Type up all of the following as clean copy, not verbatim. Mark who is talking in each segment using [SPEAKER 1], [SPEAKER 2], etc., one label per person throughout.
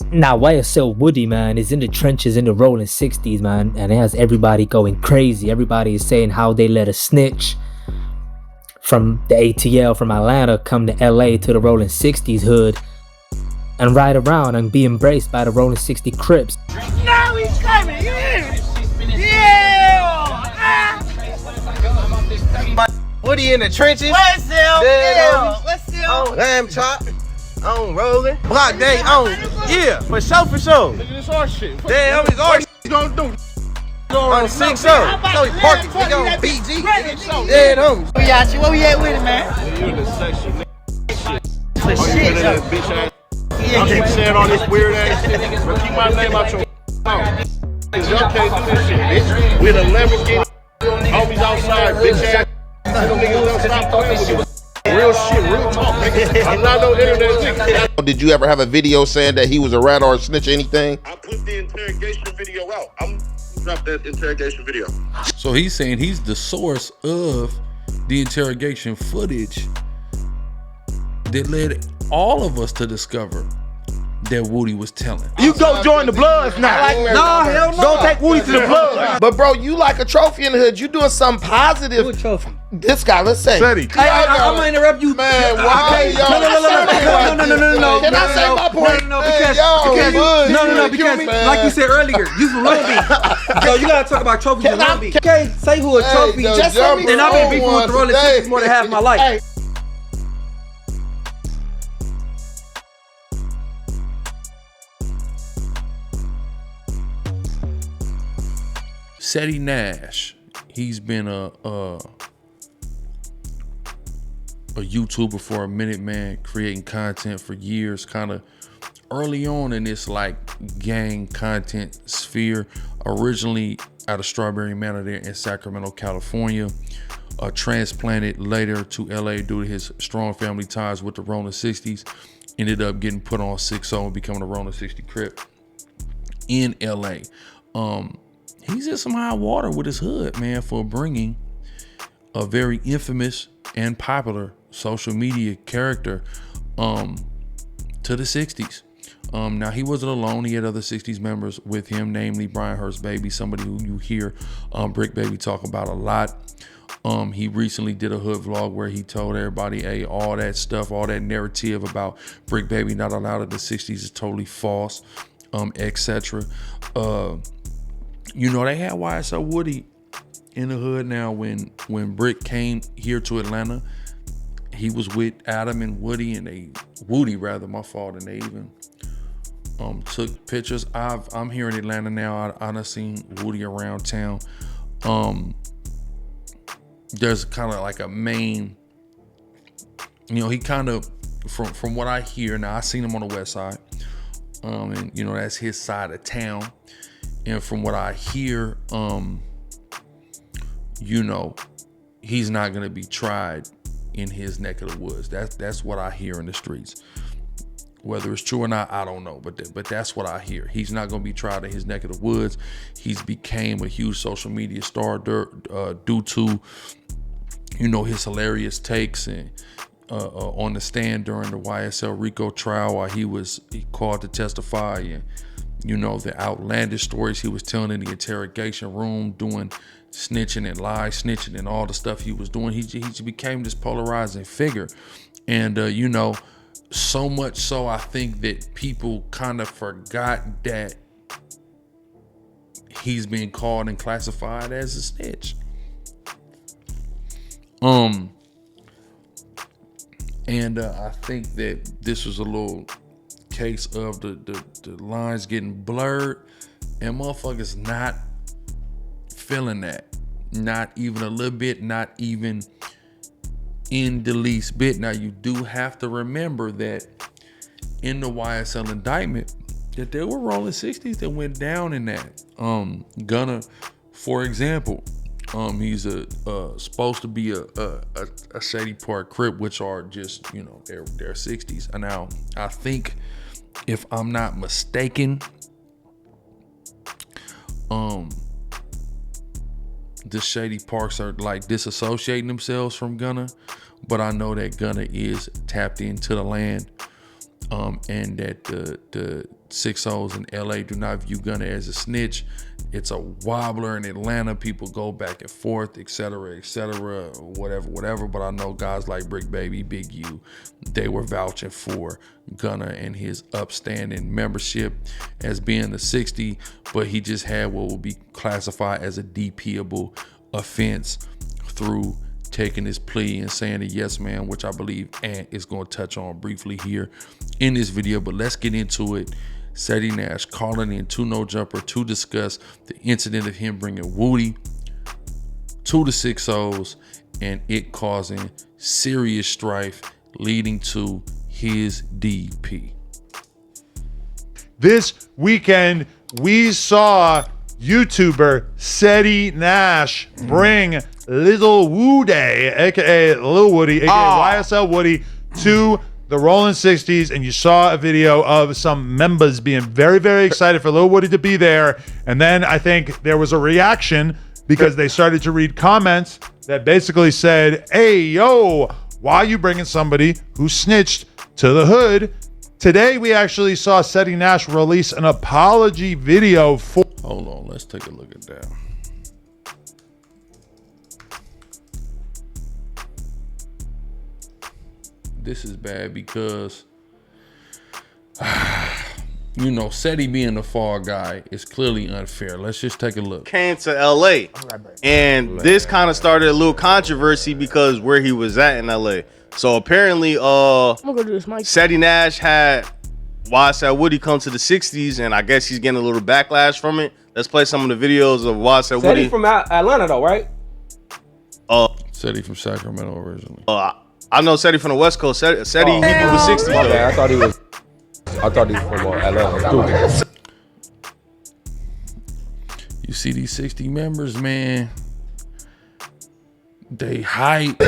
[SPEAKER 1] Now, YSL Woody, man, is in the trenches in the Rollin 60s, man, and it has everybody going crazy. Everybody is saying how they let a snitch from the ATL from Atlanta come to LA to the Rollin 60s hood and ride around and be embraced by the Rollin 60 Crips.
[SPEAKER 2] Now he's coming, you hear me? Yeah!
[SPEAKER 3] Woody in the trenches.
[SPEAKER 2] YSL, yeah, YSL.
[SPEAKER 3] On lamb chop. On Rollin. Block day on. Yeah, for sure, for sure.
[SPEAKER 4] Look at this our shit.
[SPEAKER 3] Damn, it's our shit.
[SPEAKER 4] Gonna do.
[SPEAKER 3] On 6-0. So he parked it. We on BG. Dead homies.
[SPEAKER 2] We got you. Where we at with it, man?
[SPEAKER 4] You in the section, nigga.
[SPEAKER 2] For
[SPEAKER 4] Oh, you
[SPEAKER 2] shit,
[SPEAKER 4] been in
[SPEAKER 2] yo.
[SPEAKER 4] that bitch ass. I keep saying all this weird ass shit, but keep my name out your mouth. Cause y'all can't do this shit, bitch. With a Lamborghini, homies outside, bitch ass. Them niggas don't stop playing with you. Real shit, real talk, nigga. I'm not no internet nigga.
[SPEAKER 5] Did you ever have a video saying that he was a rat or a snitch or anything?
[SPEAKER 4] I put the interrogation video out. I'm drop that interrogation video.
[SPEAKER 6] So he's saying he's the source of the interrogation footage that led all of us to discover that Woody was telling.
[SPEAKER 3] You go join the Bloods now.
[SPEAKER 5] Nah, hell no.
[SPEAKER 3] Go take Woody to the Bloods.
[SPEAKER 5] But bro, you like a trophy in the hood. You doing something positive.
[SPEAKER 1] Who a trophy?
[SPEAKER 5] This guy, let's say.
[SPEAKER 4] Ceddy.
[SPEAKER 3] Hey, I'm gonna interrupt you.
[SPEAKER 5] Man, why?
[SPEAKER 3] No.
[SPEAKER 5] Can I say my point?
[SPEAKER 3] Because like you said earlier, you from Long Beach. So you gotta talk about trophies in Long Beach. You can't say who a trophy.
[SPEAKER 5] Just let me
[SPEAKER 3] And I've been beefing with the
[SPEAKER 5] one
[SPEAKER 3] Rollin
[SPEAKER 5] today.
[SPEAKER 3] 60 more than half my life.
[SPEAKER 5] Hey.
[SPEAKER 6] Ceddy Nash, he's been a YouTuber for a minute, man, creating content for years, kind of early on in this like gang content sphere, originally out of Strawberry Manor there in Sacramento, California, transplanted later to LA due to his strong family ties with the Rollin 60s, ended up getting put on 6-0 and becoming a Rollin 60 Crip in LA. He's in some high water with his hood, man, for bringing a very infamous and popular social media character to the 60s. Now, he wasn't alone. He had other 60s members with him, namely Brian Hurst Baby, somebody who you hear Brick Baby talk about a lot. He recently did a hood vlog where he told everybody, hey, all that stuff, all that narrative about Brick Baby not allowed in the 60s is totally false, etc. You know, they had YSL Woody in the hood now. When Brick came here to Atlanta, he was with Adam and Woody, and Woody, my fault, and they even took pictures. I'm here in Atlanta now. I done seen Woody around town. There's kind of like a main, you know, he kind of, from what I hear, now I seen him on the west side, and you know, that's his side of town. And from what I hear, you know, he's not gonna be tried in his neck of the woods. That's what I hear in the streets. Whether it's true or not, I don't know. But that's what I hear. He's not gonna be tried in his neck of the woods. He's became a huge social media star due to, you know, his hilarious takes and on the stand during the YSL RICO trial while he called to testify, and you know, the outlandish stories he was telling in the interrogation room, doing snitching and lies, snitching and all the stuff he was doing. He became this polarizing figure. And, you know, so much so I think that people kind of forgot that he's being called and classified as a snitch. And I think that this was a little case of the lines getting blurred and motherfuckers not feeling that, not even a little bit, not even in the least bit. Now, you do have to remember that in the YSL indictment that there were Rollin 60s that went down in that. Gunna, for example, he's supposed to be a Shady Park Crip, which are just, you know, they're 60s. And now I think, if I'm not mistaken, the Shady Parks are like disassociating themselves from Gunna, but I know that Gunna is tapped into the land. and that the 6-0s in LA do not view Gunna as a snitch. It's a wobbler in Atlanta. People go back and forth, etc., whatever. But I know guys like Brick Baby, Big U, they were vouching for Gunna and his upstanding membership as being the 60, but he just had what will be classified as a DP'able offense through taking his plea and saying a yes man, which I believe Ant is going to touch on briefly here in this video. But let's get into it. Ceddy Nash calling in 2 No Jumper to discuss the incident of him bringing Woody to the 6-0s and it causing serious strife leading to his DP.
[SPEAKER 7] This weekend, we saw YouTuber Ceddy Nash bring Lil Woody, aka Lil Woody, aka YSL Woody, to the Rollin 60s, and you saw a video of some members being very, very excited for Lil Woody to be there. And then I think there was a reaction because they started to read comments that basically said, hey, yo, why are you bringing somebody who snitched to the hood? Today, we actually saw Ceddy Nash release an apology video for...
[SPEAKER 6] Hold on, let's take a look at that. This is bad because, you know, Ceddy being the fall guy is clearly unfair. Let's just take a look.
[SPEAKER 8] Came to LA, and this kind of started a little controversy because where he was at in LA. So apparently, Ceddy Nash had YSL Woody come to the 60s, and I guess he's getting a little backlash from it. Let's play some of the videos of YSL Woody.
[SPEAKER 3] Ceddy from Atlanta though, right?
[SPEAKER 6] Ceddy from Sacramento originally.
[SPEAKER 8] I know Ceddy from the West Coast. Ceddy Hebrew was 60.
[SPEAKER 3] My bad. I thought he was from Atlanta.
[SPEAKER 6] You see these 60 members, man. They hype.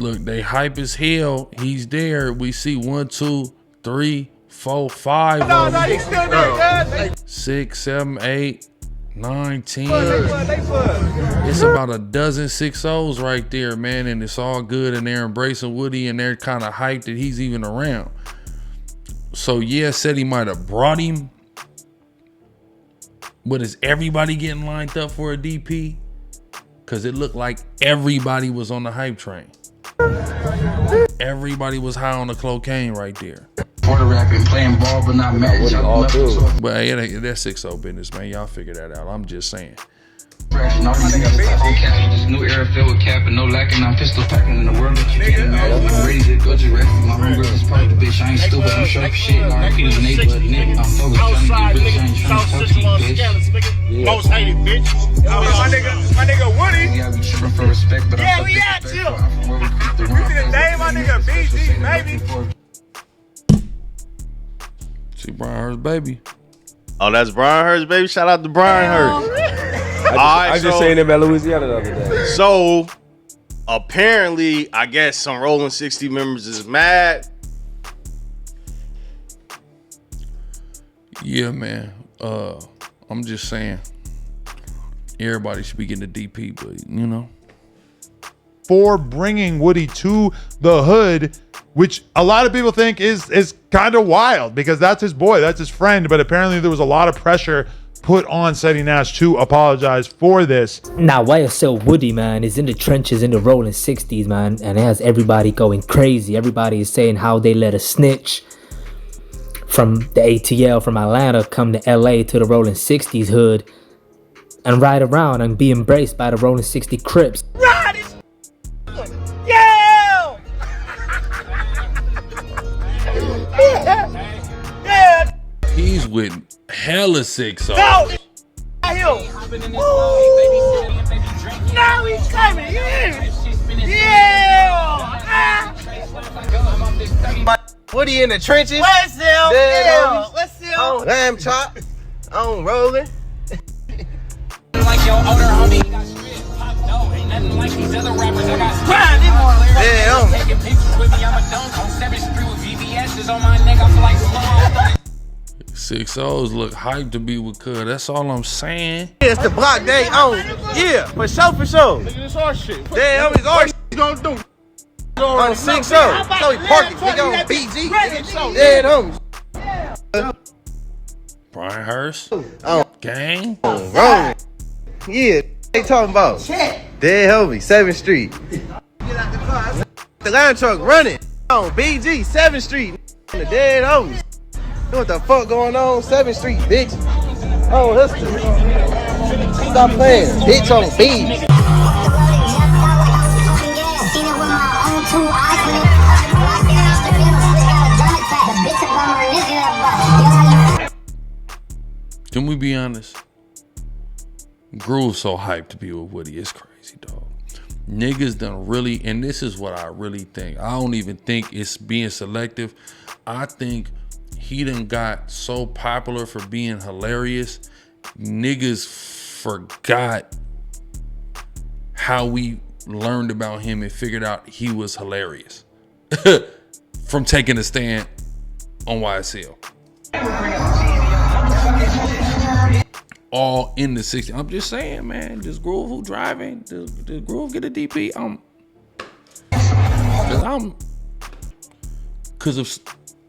[SPEAKER 6] Look, they hype as hell. He's there. We see 1, 2, 3, 4, 5 of them. 6, 7, 8, 9, 10. It's about a dozen 6-0s right there, man, and it's all good, and they're embracing Woody, and they're kind of hyped that he's even around. So yeah, said he might have brought him, but is everybody getting lined up for a DP? Because it looked like everybody was on the hype train. Everybody was high on the cocaine right there.
[SPEAKER 9] For the rapping, playing ball, but not match.
[SPEAKER 6] But hey, that's 6-0 business, man. Y'all figure that out. I'm just saying.
[SPEAKER 9] This new era filled with cap and no lacking. I'm pistol packing in the world that you can't imagine. I'm ready to go to rest. My homegirl is part of the bitch. I ain't stupid. I'm sharp shit. I repeat the neighborhood. Nick, I'm focused. Trying to get rich. I ain't trying to talk to you, bitch.
[SPEAKER 4] Most hated, bitch. My nigga Woody.
[SPEAKER 9] Yeah, we tripping for respect, but
[SPEAKER 2] Yeah, we out too.
[SPEAKER 9] You
[SPEAKER 2] see the name, my nigga BG, baby.
[SPEAKER 6] See Brian Hurst, baby.
[SPEAKER 8] Oh, that's Brian Hurst, baby. Shout out to Brian Hurst.
[SPEAKER 3] I just seen him at Louisiana the other day.
[SPEAKER 8] So apparently, I guess some Rollin 60 members is mad.
[SPEAKER 6] Yeah, man. I'm just saying, everybody should be getting a DP, but you know.
[SPEAKER 7] For bringing Woody to the hood, which a lot of people think is kind of wild because that's his boy, that's his friend. But apparently there was a lot of pressure put on Ceddy Nash to apologize for this.
[SPEAKER 1] Now, YSL Woody, man, is in the trenches in the Rollin 60s, man, and it has everybody going crazy. Everybody is saying how they let a snitch from the ATL from Atlanta come to LA to the Rollin 60s hood and ride around and be embraced by the Rollin 60 Crips.
[SPEAKER 6] He's with hella 6-0.
[SPEAKER 2] Now he's coming. Yeah.
[SPEAKER 10] Woody in the trenches.
[SPEAKER 2] Let's see.
[SPEAKER 10] Lamb chop. On Rollin.
[SPEAKER 9] Like your older homie got stripped. No, ain't nothing like these other rappers. I got
[SPEAKER 2] Damn.
[SPEAKER 9] taking pictures with me. I'm a dunk on 7th Street with VVS's on my neck. I feel like slow.
[SPEAKER 6] 6-0s look hyped to be with Cud. That's all I'm saying.
[SPEAKER 10] It's the block day on. Yeah, for sure.
[SPEAKER 4] Nigga, this our shit.
[SPEAKER 10] Damn, it's our shit.
[SPEAKER 4] Gonna do.
[SPEAKER 10] On 6-0. So he parked it. Nigga on BG. Nigga dead homies.
[SPEAKER 6] Brian Hurst. Gang.
[SPEAKER 10] Wrong. Yeah. They talking about dead homie, 7th Street. The line truck running on BG, 7th Street. The dead homies. What the fuck going on? 7th Street, bitch. Oh, that's stop playing. Bitch on BG.
[SPEAKER 6] Can we be honest? Groove's so hyped to be with Woody. It's crazy, dog. Niggas done really, and this is what I really think. I don't even think it's being selective. I think he done got so popular for being hilarious. Niggas forgot how we learned about him and figured out he was hilarious from taking a stand on YSL. All in the 60s. I'm just saying, man. Does Groove who driving? Does Groove get a DP? Because if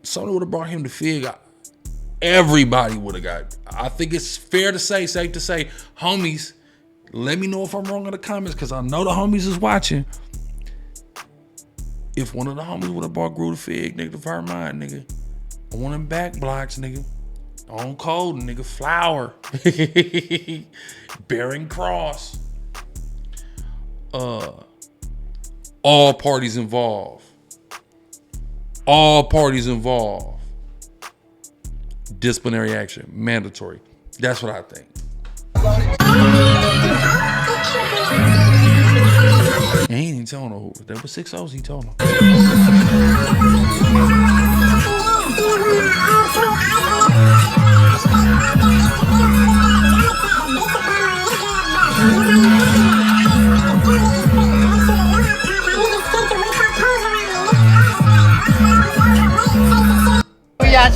[SPEAKER 6] someone would have brought him to Fig, everybody would have got. I think it's fair to say, safe to say, homies, let me know if I'm wrong in the comments, because I know the homies is watching. If one of the homies would have brought Groove to Fig, nigga, the fire mind, nigga. I want him back blocks, nigga. On code, nigga, flower. Bearing cross. All parties involved. All parties involved. Disciplinary action, mandatory. That's what I think. He ain't even telling no Hoover. There were 6 O's, he told him.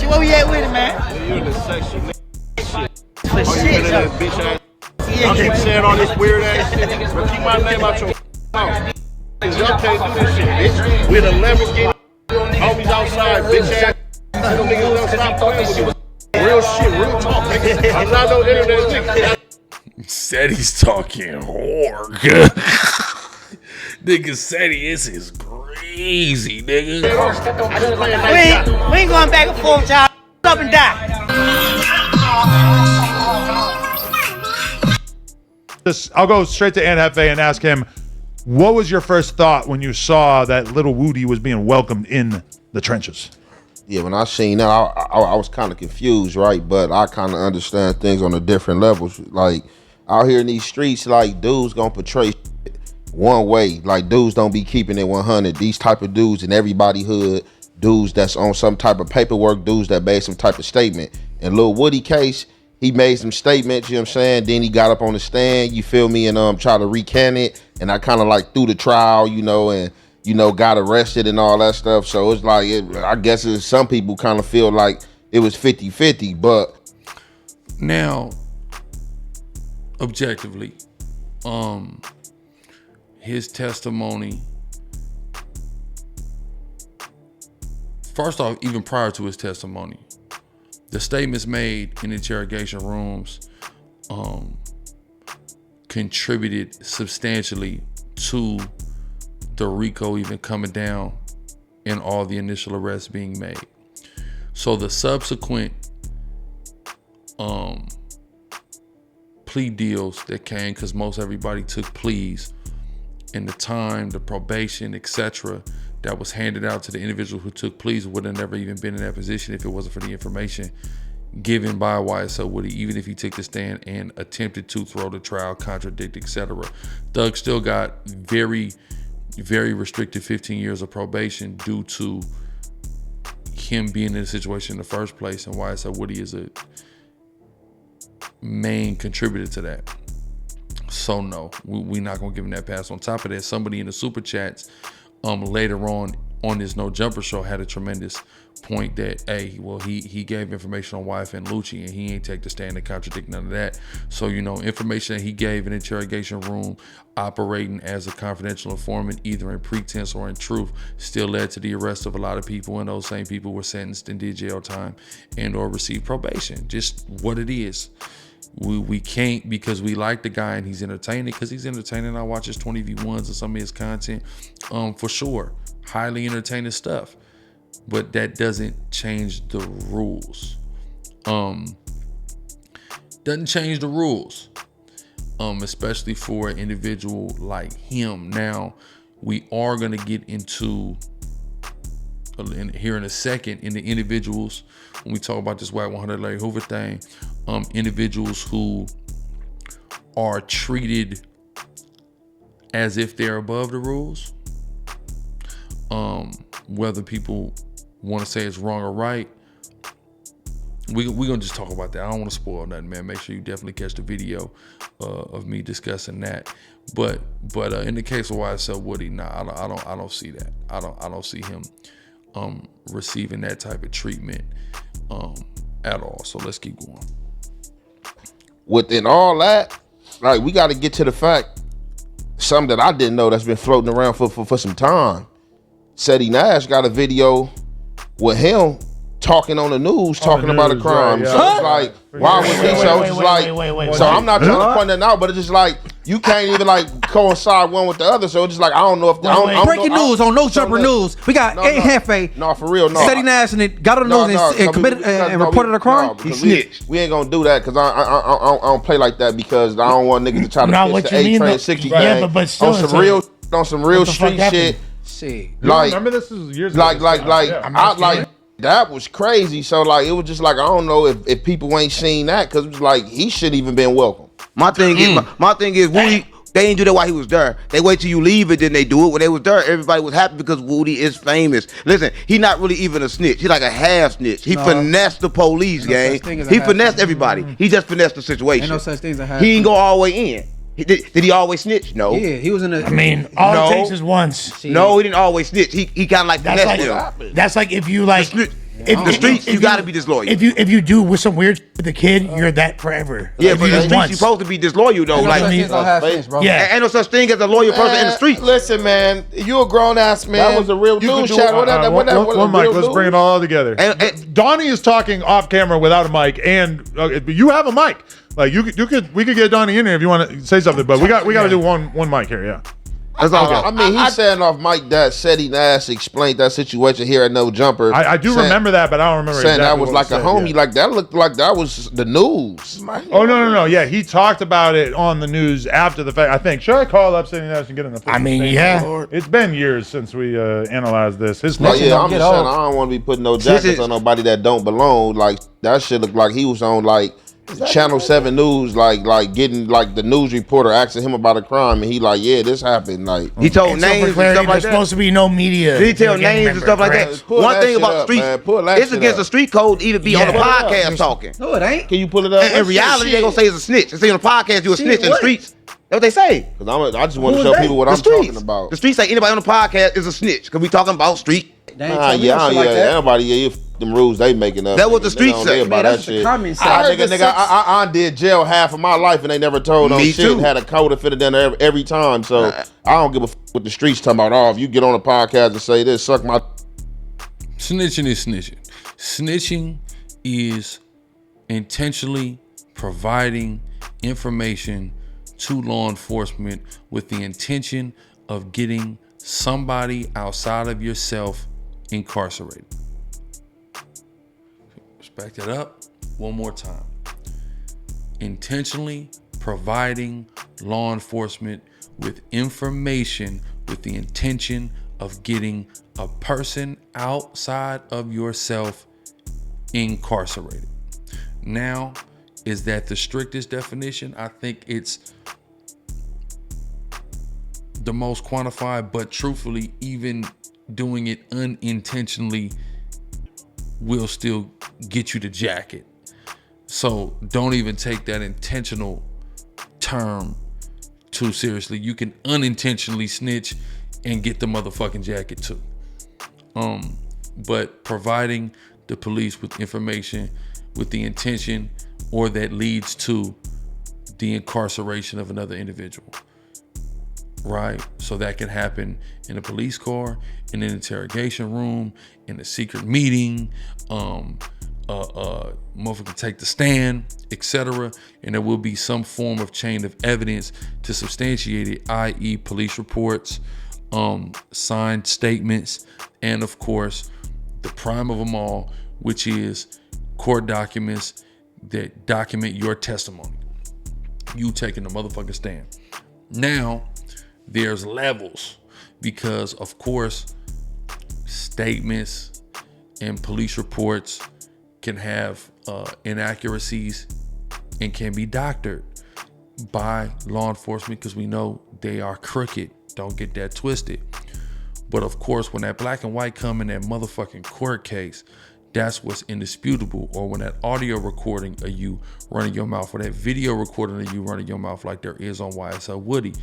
[SPEAKER 10] Where we at with it, man?
[SPEAKER 4] You in the section, nigga.
[SPEAKER 10] For shit,
[SPEAKER 4] That bitch ass. I keep saying all this weird ass shit. But keep my name out your mouth. Y'all can't do this shit, bitch. We the Lamborghini homies outside, bitch ass. Them niggas don't stop playing with you. Real shit, real talk, nigga. I'm not no internet nigga.
[SPEAKER 6] Ceddy's talking whore. Nigga, Ceddy, this is crazy, nigga.
[SPEAKER 10] We ain't going back and forth, y'all. Up and down.
[SPEAKER 7] I'll go straight to Hefe and ask him, what was your first thought when you saw that little Woody was being welcomed in the trenches?
[SPEAKER 11] Yeah, when I seen that, I was kind of confused, right? But I kind of understand things on a different levels. Like, out here in these streets, like, dudes gonna portray one way. Like, dudes don't be keeping it 100. These type of dudes in everybody hood, dudes that's on some type of paperwork, dudes that made some type of statement. In Lil Woody case, he made some statements, you know what I'm saying? Then he got up on the stand, you feel me, and tried to recant it. And I kind of like threw the trial, you know, and, you know, got arrested and all that stuff. So it's like, I guess some people kind of feel like it was 50-50, but.
[SPEAKER 6] Now, objectively, his testimony, first off, even prior to his testimony, the statements made in interrogation rooms contributed substantially to the RICO even coming down and all the initial arrests being made. So the subsequent plea deals that came, because most everybody took pleas, and the time, the probation, etc., that was handed out to the individual who took pleas would have never even been in that position if it wasn't for the information given by YSL Woody, even if he took the stand and attempted to throw the trial, contradict, etc. Thug still got very, very restricted 15 years of probation due to him being in a situation in the first place, and YSL Woody is a main contributor to that. So no, we're not gonna give him that pass. On top of that, somebody in the super chats later on on this No Jumper show had a tremendous point that, hey, well, he gave information on YF and LUCCI, and he ain't take the stand to contradict none of that. So, you know, information that he gave in the interrogation room, operating as a confidential informant, either in pretense or in truth, still led to the arrest of a lot of people, and those same people were sentenced and did jail time and or received probation. Just what it is. We can't, because we like the guy and he's entertaining, because he's entertaining. I watch his 20v1s and some of his content, for sure. Highly entertaining stuff. But that doesn't change the rules. Doesn't change the rules. Especially for an individual like him. Now, we are gonna get into here in a second in the individuals when we talk about this WACK 100 Larry Hoover thing. Individuals who are treated as if they're above the rules. Whether people want to say it's wrong or right, we're gonna just talk about that. I don't want to spoil nothing, man. Make sure you definitely catch the video of me discussing that. But in the case of YSL Woody, nah, I don't see that. I don't see him receiving that type of treatment at all. So let's keep going.
[SPEAKER 11] Within all that, like, we got to get to the fact, something that I didn't know that's been floating around for some time. Ceddy Nash got a video with him talking on the news, talking about a crime.
[SPEAKER 7] Right, yeah.
[SPEAKER 11] So it's like, why was he so? It's like, so I'm not trying to point that out, but it's just like, you can't even like coincide one with the other. So it's just like, I don't know if
[SPEAKER 3] breaking news on No Jumper News. We got Jefe.
[SPEAKER 11] No, for real, no.
[SPEAKER 3] Ceddy Nash and it got on the news and committed and reported a crime.
[SPEAKER 11] He snitched. We ain't gonna do that because I don't play like that, because I don't want niggas to try to pitch the A-Train 60 gang on some real street shit.
[SPEAKER 7] Like, remember this is years ago.
[SPEAKER 11] Like that was crazy. So like, it was just like, I don't know if people ain't seen that, because it was like, he shouldn't even been welcome.
[SPEAKER 12] My thing is, Woody, they ain't do that while he was there. They wait till you leave it, then they do it. When they was there, everybody was happy because Woody is famous. Listen, he not really even a snitch. He like a half snitch. He finessed the police, gang. He finessed everybody. He just finessed the situation.
[SPEAKER 3] Ain't no such thing as a half.
[SPEAKER 12] He ain't go all the way in. Did he always snitch? No.
[SPEAKER 3] Yeah, he was in a.
[SPEAKER 13] I mean, all it takes is once.
[SPEAKER 12] No, he didn't always snitch. He kind of like finessed them.
[SPEAKER 13] That's like if you like.
[SPEAKER 12] If the streets, you gotta be disloyal.
[SPEAKER 13] If you do with some weird with the kid, you're that forever.
[SPEAKER 12] Yeah, but in the streets, you supposed to be disloyal though. Like,
[SPEAKER 13] yeah,
[SPEAKER 12] ain't no such thing as a loyal person in the streets.
[SPEAKER 5] Listen, man, you a grown ass man.
[SPEAKER 11] That was a real news channel.
[SPEAKER 7] One mic, let's bring it all together. Donnie is talking off camera without a mic, and you have a mic. Like we could get Donnie in here if you want to say something, but we got to do one mic here, yeah.
[SPEAKER 11] That's all. I mean, he's saying off mic that Ceddy Nash explained that situation here at No Jumper.
[SPEAKER 7] I do remember that, but I don't remember
[SPEAKER 11] saying
[SPEAKER 7] exactly
[SPEAKER 11] that was like a homie. Yeah. Like that looked like that was the news.
[SPEAKER 7] Oh no! Yeah, he talked about it on the news after the fact. I think. Should I call up Ceddy Nash and get in the?
[SPEAKER 13] I mean, yeah.
[SPEAKER 7] It's been years since we analyzed this. His
[SPEAKER 11] I'm just saying, I don't want to be putting no jackets on nobody that don't belong. Like that shit looked like he was on like Channel 7 News, like getting like the news reporter asking him about a crime, and he like, yeah, this happened. Like
[SPEAKER 12] he told names and stuff like that.
[SPEAKER 13] There's supposed to be no media.
[SPEAKER 12] Did he tell names and stuff like that? One thing about the streets, it's against the street code to even be on the podcast talking.
[SPEAKER 3] No, it ain't.
[SPEAKER 11] Can you pull it up?
[SPEAKER 12] In reality, they gonna say it's a snitch. They say on the podcast you a snitch in the streets. That's what they say.
[SPEAKER 11] Because I just want to show people what I'm talking about.
[SPEAKER 12] The streets say anybody on the podcast is a snitch because we talking about street.
[SPEAKER 11] Anybody, them rules they making up.
[SPEAKER 12] That's what the streets say.
[SPEAKER 11] About that shit. I did jail half of my life and they never told no shit.
[SPEAKER 12] Too.
[SPEAKER 11] Had a code that fitted in every time. So I don't give a what the streets talking about. Oh, if you get on a podcast and say this, suck my.
[SPEAKER 6] Snitching is snitching. Snitching is intentionally providing information to law enforcement with the intention of getting somebody outside of yourself incarcerated. Let's back that up one more time. Intentionally providing law enforcement with information with the intention of getting a person outside of yourself incarcerated. Now, is that the strictest definition? I think it's the most quantified, but truthfully, even doing it unintentionally will still get you the jacket. So don't even take that intentional term too seriously. You can unintentionally snitch and get the motherfucking jacket too. But providing the police with information with the intention or that leads to the incarceration of another individual, right? So that can happen in a police car, in an interrogation room, in a secret meeting, motherfucker take the stand, etc. And there will be some form of chain of evidence to substantiate it, i.e. police reports, signed statements, and of course, the prime of them all, which is court documents that document your testimony. You taking the motherfucking stand. Now, there's levels because, of course, statements and police reports can have inaccuracies and can be doctored by law enforcement because we know they are crooked. Don't get that twisted. But of course, when that black and white come in that motherfucking court case, that's what's indisputable. Or when that audio recording of you running your mouth, or that video recording of you running your mouth like there is on YSL Woody,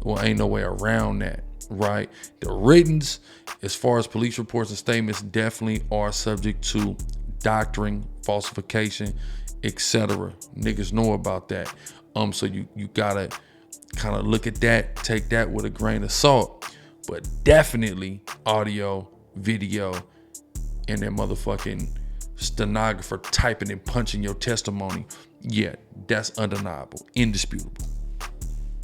[SPEAKER 6] well, ain't no way around that, right? The writtens, as far as police reports and statements, definitely are subject to doctoring, falsification, etc. Niggas know about that. So you gotta kind of look at that, take that with a grain of salt. But definitely audio, video, and that motherfucking stenographer typing and punching your testimony. Yeah, that's undeniable, indisputable.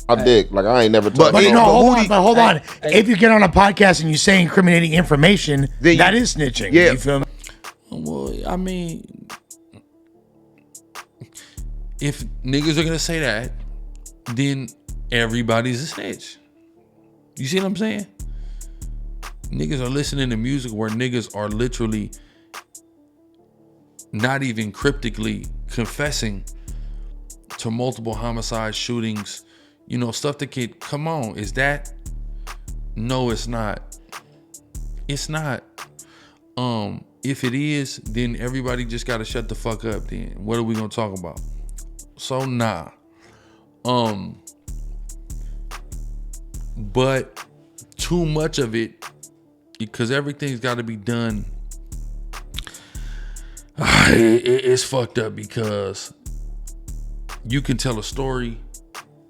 [SPEAKER 11] I dig. Like, I ain't never talked
[SPEAKER 13] But
[SPEAKER 11] about
[SPEAKER 13] hold on. If you get on a podcast and you say incriminating information, that is snitching.
[SPEAKER 12] Yeah.
[SPEAKER 13] You feel me?
[SPEAKER 6] Well, I mean, if niggas are gonna say that, then everybody's a snitch. You see what I'm saying? Niggas are listening to music where niggas are literally not even cryptically confessing to multiple homicide shootings, you know, stuff that could, come on, is that? No, it's not. It's not. If it is, then everybody just gotta shut the fuck up then. What are we gonna talk about? So nah. But too much of it, because everything's got to be done, it's fucked up, because you can tell a story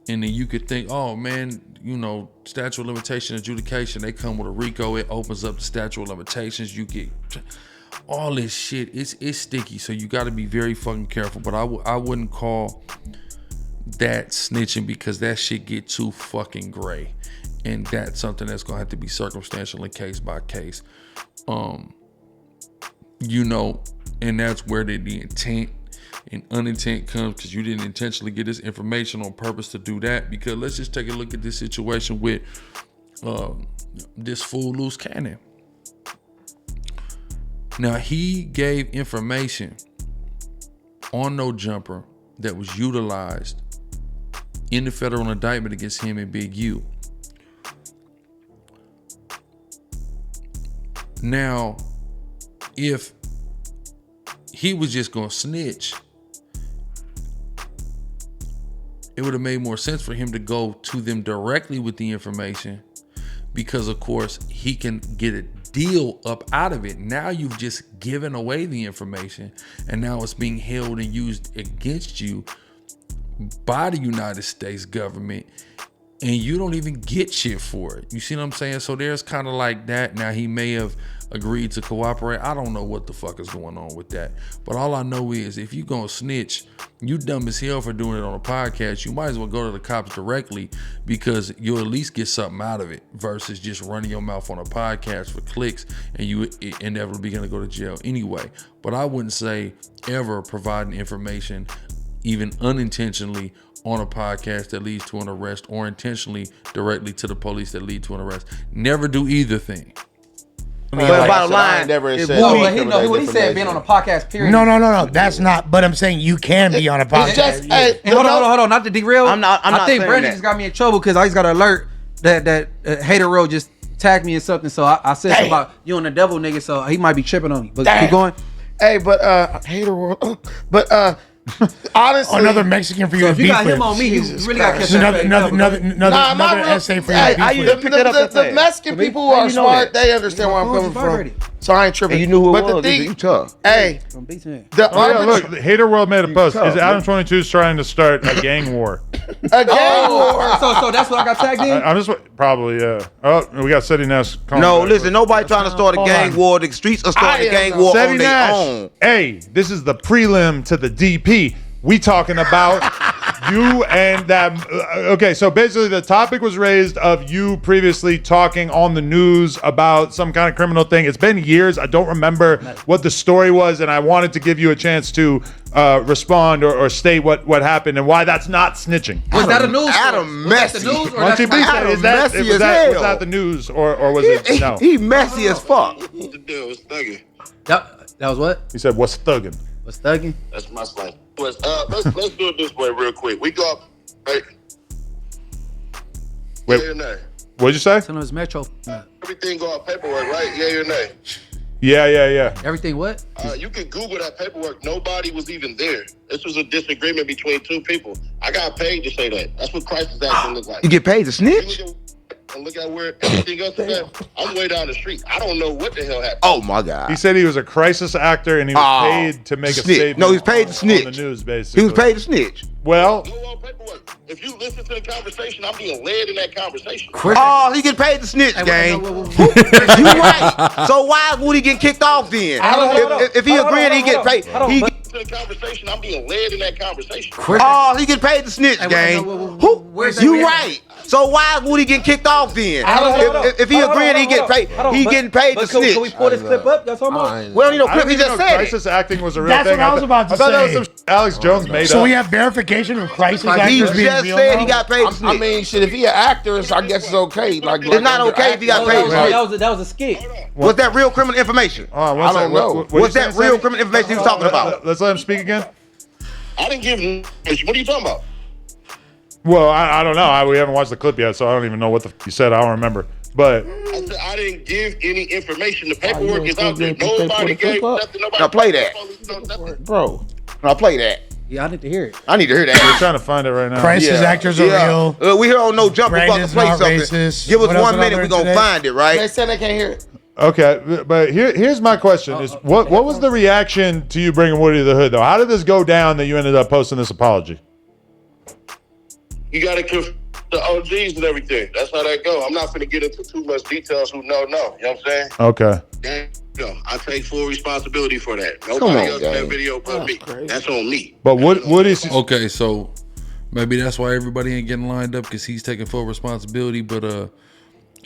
[SPEAKER 6] and then you could think, oh man, you know, statute of limitation adjudication, they come with a RICO, it opens up the statute of limitations, you get all this shit. It's sticky, so you got to be very fucking careful. But I wouldn't call that snitching, because that shit get too fucking gray. And that's something that's gonna have to be circumstantial and case by case. You know, and that's where the intent and unintent comes, because you didn't intentionally get this information on purpose to do that. Because let's just take a look at this situation with this fool Loose Cannon. Now, he gave information on No Jumper that was utilized in the federal indictment against him and Big U. Now, if he was just gonna snitch, it would have made more sense for him to go to them directly with the information, because of course he can get a deal up out of it. Now you've just given away the information, and now it's being held and used against you by the United States government, and you don't even get shit for it. You see what I'm saying? So there's kind of like that. Now, he may have agreed to cooperate. I don't know what the fuck is going on with that. But all I know is, if you gonna snitch, you dumb as hell for doing it on a podcast. You might as well go to the cops directly, because you'll at least get something out of it, versus just running your mouth on a podcast for clicks and you inevitably gonna go to jail anyway. But I wouldn't say ever providing information, even unintentionally, on a podcast that leads to an arrest, or intentionally directly to the police that lead to an arrest. Never do either thing.
[SPEAKER 12] I mean, but bottom line,
[SPEAKER 3] he said being on a podcast, period.
[SPEAKER 13] No. That's not. But I'm saying you can be on a podcast.
[SPEAKER 3] Just, hey, hold on. Not to derail. I think Brandon just got me in trouble, because I just got an alert that Hater Road just tagged me in something. So I said something about you and the devil nigga. So he might be tripping on me. But keep going.
[SPEAKER 5] Hey, but Hater World. But Honestly,
[SPEAKER 13] another Mexican for you to
[SPEAKER 3] if you
[SPEAKER 13] beef
[SPEAKER 3] got him
[SPEAKER 13] with.
[SPEAKER 3] on me, you really got to catch
[SPEAKER 13] another essay for you to beef with.
[SPEAKER 5] The Mexican people who are smart, they understand where I'm coming from. So I ain't tripping.
[SPEAKER 12] And you knew who it
[SPEAKER 5] but
[SPEAKER 12] was.
[SPEAKER 5] the thing,
[SPEAKER 12] You tough.
[SPEAKER 5] hey,
[SPEAKER 7] look, Hater World made a post. Is Adam 22 trying to start a gang war?
[SPEAKER 5] A gang war.
[SPEAKER 3] So that's what I got tagged in?
[SPEAKER 7] I'm just probably, yeah. Oh, we got Ceddy Nash.
[SPEAKER 12] No, listen, nobody trying to start a gang war. The streets are starting a gang war
[SPEAKER 7] Ceddy
[SPEAKER 12] on their
[SPEAKER 7] Nash.
[SPEAKER 12] own.
[SPEAKER 7] Hey, this is the prelim to the DP. We talking about you and that. Okay, so basically the topic was raised of you previously talking on the news about some kind of criminal thing. It's been years. I don't remember what the story was, and I wanted to give you a chance to respond or state what happened and why that's not snitching.
[SPEAKER 3] Was that a news?
[SPEAKER 12] Adam Messy.
[SPEAKER 7] Munchie B said, was that the news or was it no?
[SPEAKER 12] He messy as fuck.
[SPEAKER 4] The deal was thugging.
[SPEAKER 3] That was what?
[SPEAKER 7] He said, what's thugging?
[SPEAKER 3] What's thugging?
[SPEAKER 4] That's my slang. Let's do it this way real quick. We go up. Right?
[SPEAKER 7] Wait,
[SPEAKER 4] Yay or nay?
[SPEAKER 7] what'd you say?
[SPEAKER 3] Some of his metro.
[SPEAKER 4] Everything go out paperwork, right? Yay or nay?
[SPEAKER 7] Yeah.
[SPEAKER 3] Everything what?
[SPEAKER 4] You can Google that paperwork. Nobody was even there. This was a disagreement between two people. I got paid to say that. That's what crisis action looks like.
[SPEAKER 12] You get paid to snitch?
[SPEAKER 4] And look at where everything else is at. I'm way down the street. I don't know what the hell happened.
[SPEAKER 12] Oh my God.
[SPEAKER 7] He said he was a crisis actor and he was paid to make a
[SPEAKER 12] snitch.
[SPEAKER 7] statement.
[SPEAKER 12] No, he's paid to snitch.
[SPEAKER 7] On the news, basically.
[SPEAKER 12] He was paid to snitch.
[SPEAKER 7] Well,
[SPEAKER 4] If you listen to the conversation, I'm being led in that conversation.
[SPEAKER 12] Oh, he get paid to snitch, gang. You right. So why would he get kicked off then? If he agreed, he get paid. He get
[SPEAKER 4] To the conversation, I'm being led in that conversation.
[SPEAKER 12] Oh, he get paid to snitch, gang. You right. So why would he get kicked off then? If he agreed, he get paid. He getting paid to snitch.
[SPEAKER 3] Can we pull this clip up? That's all I'm
[SPEAKER 12] Well, you know, clip. He just said
[SPEAKER 7] crisis acting was a real
[SPEAKER 13] That's
[SPEAKER 7] thing.
[SPEAKER 13] what I was about to
[SPEAKER 7] I thought that
[SPEAKER 13] say.
[SPEAKER 7] was some Alex Jones made
[SPEAKER 13] So
[SPEAKER 7] up.
[SPEAKER 13] we have verification of crisis
[SPEAKER 12] He
[SPEAKER 13] actors being
[SPEAKER 12] just
[SPEAKER 13] real
[SPEAKER 12] said
[SPEAKER 13] now?
[SPEAKER 12] he got paid to snitch.
[SPEAKER 11] I mean, shit, if he an actor, I guess it's okay. Like
[SPEAKER 12] It's not okay if he got paid to snitch.
[SPEAKER 3] That was a skit.
[SPEAKER 12] Was that real criminal information?
[SPEAKER 7] I
[SPEAKER 11] don't know.
[SPEAKER 12] Was that real criminal information he was talking about?
[SPEAKER 7] Let's let him speak again.
[SPEAKER 4] I didn't give him. What are you talking about?
[SPEAKER 7] Well, I don't know. We haven't watched the clip yet, so I don't even know what you said. I don't remember. But
[SPEAKER 4] I said I didn't give any information. The paperwork is out there. Nobody gave nothing. Nobody.
[SPEAKER 12] Now play that.
[SPEAKER 11] Bro.
[SPEAKER 12] Now play that.
[SPEAKER 3] Yeah, I need to hear it.
[SPEAKER 12] I need to hear
[SPEAKER 7] we're
[SPEAKER 12] that.
[SPEAKER 7] trying to find it right now.
[SPEAKER 13] Crisis actors are real.
[SPEAKER 12] We here on No Jump about to
[SPEAKER 13] Brandon's
[SPEAKER 12] play
[SPEAKER 13] not
[SPEAKER 12] something.
[SPEAKER 13] racist.
[SPEAKER 12] Give us
[SPEAKER 13] What else
[SPEAKER 12] 1
[SPEAKER 13] did I
[SPEAKER 12] minute.
[SPEAKER 13] learn
[SPEAKER 12] We're going to
[SPEAKER 13] today?
[SPEAKER 12] find it,
[SPEAKER 5] They
[SPEAKER 12] right?
[SPEAKER 5] said they can't hear it.
[SPEAKER 7] Okay, but here's my question: is what was the reaction to you bringing Woody to the hood, though? How did this go down that you ended up posting this apology?
[SPEAKER 4] You got to confirm the OGs and everything. That's how that go. I'm not going to get into too much details. Who know? You know what I'm saying?
[SPEAKER 7] Okay.
[SPEAKER 4] No, I take full responsibility for that.
[SPEAKER 12] Come
[SPEAKER 4] Nobody
[SPEAKER 12] on,
[SPEAKER 4] else in that
[SPEAKER 12] gang.
[SPEAKER 4] video but me. That's on me.
[SPEAKER 7] But Woody's
[SPEAKER 6] Okay, so maybe that's why everybody ain't getting lined up because he's taking full responsibility. But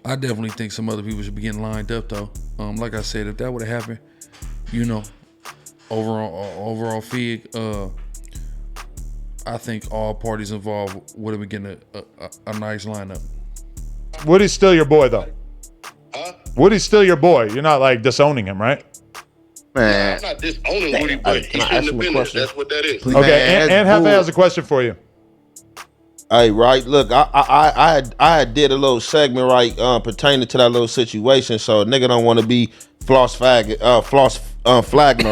[SPEAKER 6] I definitely think some other people should be getting lined up though. Like I said, if that would have happened, you know, overall fig, I think all parties involved would have been getting a nice lineup.
[SPEAKER 7] Woody's still your boy, though.
[SPEAKER 4] Huh?
[SPEAKER 7] Woody's still your boy. You're not like disowning him, right?
[SPEAKER 12] Man.
[SPEAKER 4] I'm not disowning Woody, but he shouldn't have been there. That's what that is.
[SPEAKER 7] Okay, and Hefe has a question for you.
[SPEAKER 11] Hey, right. Look, I did a little segment right pertaining to that little situation. So a nigga don't want to be flagging or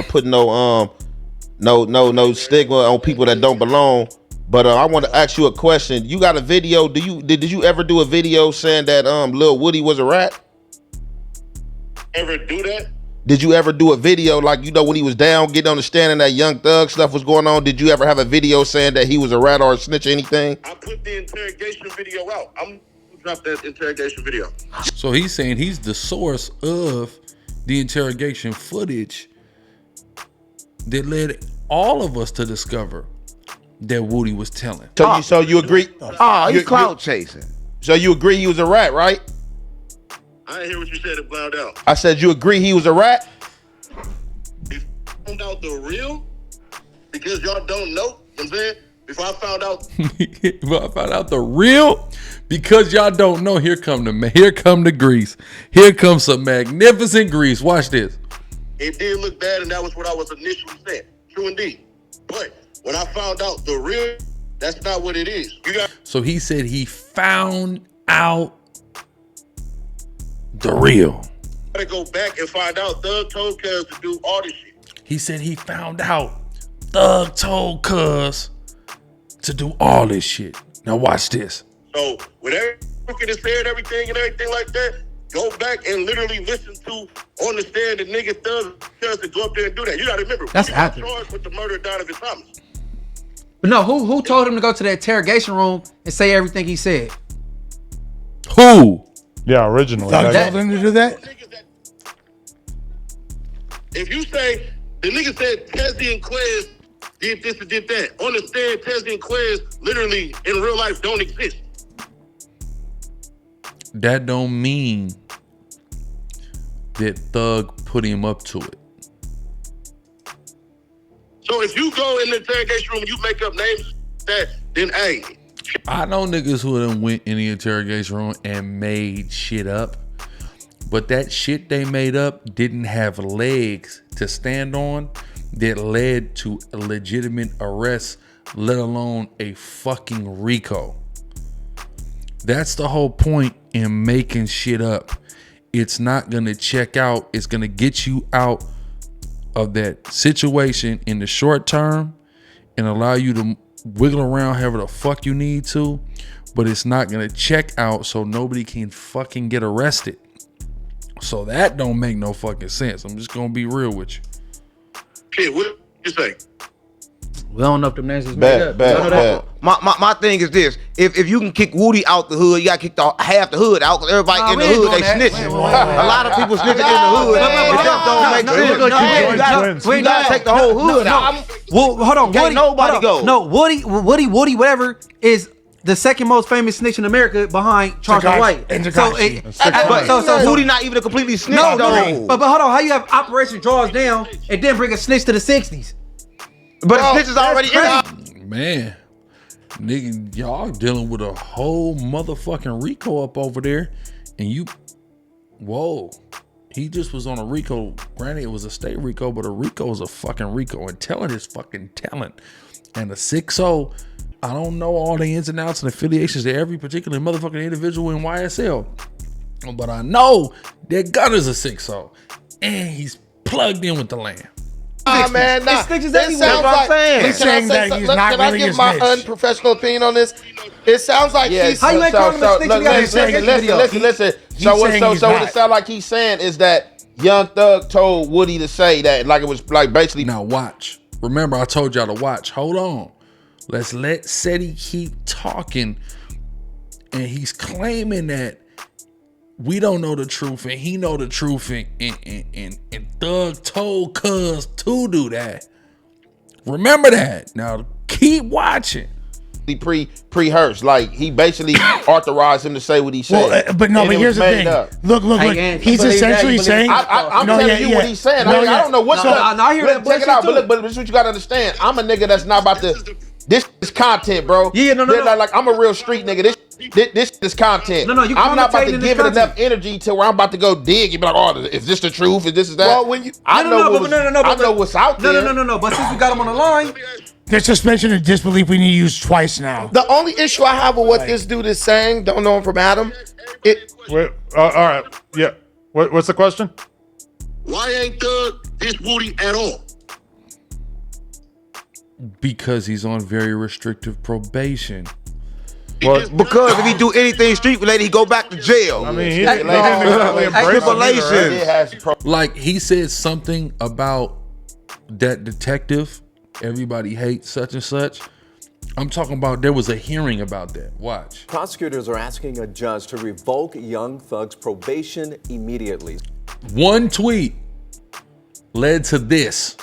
[SPEAKER 11] putting no stigma on people that don't belong. But I want to ask you a question. You got a video? Did you ever do a video saying that Lil Woody was a rat?
[SPEAKER 4] Ever do that?
[SPEAKER 11] Did you ever do a video like, you know, when he was down, getting on the stand and that Young Thug stuff was going on? Did you ever have a video saying that he was a rat or a snitch or anything?
[SPEAKER 4] I put the interrogation video out. I'm gonna drop that interrogation video.
[SPEAKER 6] So he's saying he's the source of the interrogation footage that led all of us to discover that Woody was telling.
[SPEAKER 11] So you agree?
[SPEAKER 12] He's clout chasing.
[SPEAKER 11] So you agree he was a rat, right?
[SPEAKER 4] I didn't hear what you said. It blowed out.
[SPEAKER 11] I said you agree he was a rat?
[SPEAKER 4] If I found out the real, because y'all don't know, you know what I'm saying? Before I found out.
[SPEAKER 6] Well, I found out the real, because y'all don't know. Here come the grease. Here comes some magnificent grease. Watch this.
[SPEAKER 4] It did look bad, and that was what I was initially saying. True indeed. But when I found out the real, that's not what it is.
[SPEAKER 6] So he said he found out the real.
[SPEAKER 4] Gotta go back and find out. Thug told Cuz to do all this shit.
[SPEAKER 6] He said he found out Thug told Cuz to do all this shit. Now watch this.
[SPEAKER 4] So with everything that said everything and everything like that, go back and literally listen to, understand the nigga Thug does to go up there and do that. You gotta remember,
[SPEAKER 3] That's
[SPEAKER 4] he got
[SPEAKER 3] after.
[SPEAKER 4] charged with the murder of Donovan Thomas.
[SPEAKER 3] But no, who told him to go to the interrogation room and say everything he said?
[SPEAKER 6] Who?
[SPEAKER 7] Yeah, originally.
[SPEAKER 13] Thug told him to do that?
[SPEAKER 4] If you say the nigga said Tezzy and Quez did this and did that, understand Tezzy and Quez literally in real life don't exist.
[SPEAKER 6] That don't mean that Thug put him up to it.
[SPEAKER 4] So if you go in the interrogation room and you make up names that, then hey.
[SPEAKER 6] I know niggas who done went in the interrogation room and made shit up, but that shit they made up didn't have legs to stand on that led to a legitimate arrest, let alone a fucking RICO. That's the whole point in making shit up. It's not gonna check out. It's gonna get you out of that situation in the short term and allow you to wiggle around however the fuck you need to, but it's not gonna check out so nobody can fucking get arrested. So that don't make no fucking sense. I'm just gonna be real with you.
[SPEAKER 4] Shit, what you say?
[SPEAKER 3] We don't know if them names is made up.
[SPEAKER 12] My thing is this: if you can kick Woody out the hood, you got to kick half the hood out because everybody in the hood they snitching. A lot of people snitching in the hood. It just don't make sense. We gotta take the whole hood out.
[SPEAKER 3] Well, hold on,
[SPEAKER 12] Can't nobody go.
[SPEAKER 3] No, Woody, whatever is the second most famous snitch in America behind Charles White.
[SPEAKER 12] So Woody not even a completely snitch.
[SPEAKER 3] No, but hold on, how you have Operation Draws Down and then bring a snitch to the 60s?
[SPEAKER 12] But the snitch is already in.
[SPEAKER 6] Man, nigga, y'all dealing with a whole motherfucking RICO up over there, and you, whoa, he just was on a RICO. Granted, it was a state RICO, but a RICO is a fucking RICO, and talent is fucking talent. And a 6-0, I don't know all the ins and outs and affiliations to every particular motherfucking individual in YSL, but I know that Gunner's a 6-0, and he's plugged in with the land.
[SPEAKER 5] Man, nah.
[SPEAKER 3] It
[SPEAKER 5] sounds like
[SPEAKER 13] He's saying that he's not
[SPEAKER 5] can I
[SPEAKER 13] really
[SPEAKER 5] give
[SPEAKER 13] a
[SPEAKER 5] my
[SPEAKER 13] snitch.
[SPEAKER 5] unprofessional opinion on this? It sounds like he's
[SPEAKER 3] How you ain't calling him a snitch?
[SPEAKER 11] Listen. So what it sounds like he's saying is that Young Thug told Woody to say that, like it was like basically.
[SPEAKER 6] Now watch. Remember, I told y'all to watch. Hold on. Let's let Ceddy keep talking, and he's claiming that we don't know the truth and he know the truth, and Thug told Cuz to do that. Remember that. Now keep watching.
[SPEAKER 11] He pre-rehearsed, like he basically authorized him to say what he said.
[SPEAKER 13] Well, but here's the thing. Look. He's essentially saying.
[SPEAKER 11] I'm telling you what he's saying. I don't know what's up.
[SPEAKER 3] I hear that.
[SPEAKER 11] Check it out, but this is what you gotta understand. I'm a nigga that's not about to. This is content, bro.
[SPEAKER 3] Yeah, no.
[SPEAKER 11] Like I'm a real street nigga. This is content.
[SPEAKER 3] No, you
[SPEAKER 11] I'm not about to
[SPEAKER 3] commentating
[SPEAKER 11] give it enough energy to where I'm about to go dig and be like, oh, is this the truth? Is this that?
[SPEAKER 5] Well, when you,
[SPEAKER 11] I know what's out there.
[SPEAKER 3] No. But since we got him on the line,
[SPEAKER 13] the suspension of disbelief we need to use twice now.
[SPEAKER 5] the only issue I have with what this dude is saying, don't know him from Adam.
[SPEAKER 7] Wait, all right. Yeah. What's the question?
[SPEAKER 4] Why ain't Thug this Woody at all?
[SPEAKER 6] Because he's on very restrictive probation.
[SPEAKER 11] Well,
[SPEAKER 12] because if he do anything street related, he go back to jail.
[SPEAKER 7] I mean, he didn't exactly embrace it.
[SPEAKER 6] Like he said something about that detective. Everybody hates such and such. I'm talking about there was a hearing about that. Watch.
[SPEAKER 14] Prosecutors are asking a judge to revoke Young Thug's probation immediately.
[SPEAKER 6] One tweet led to this.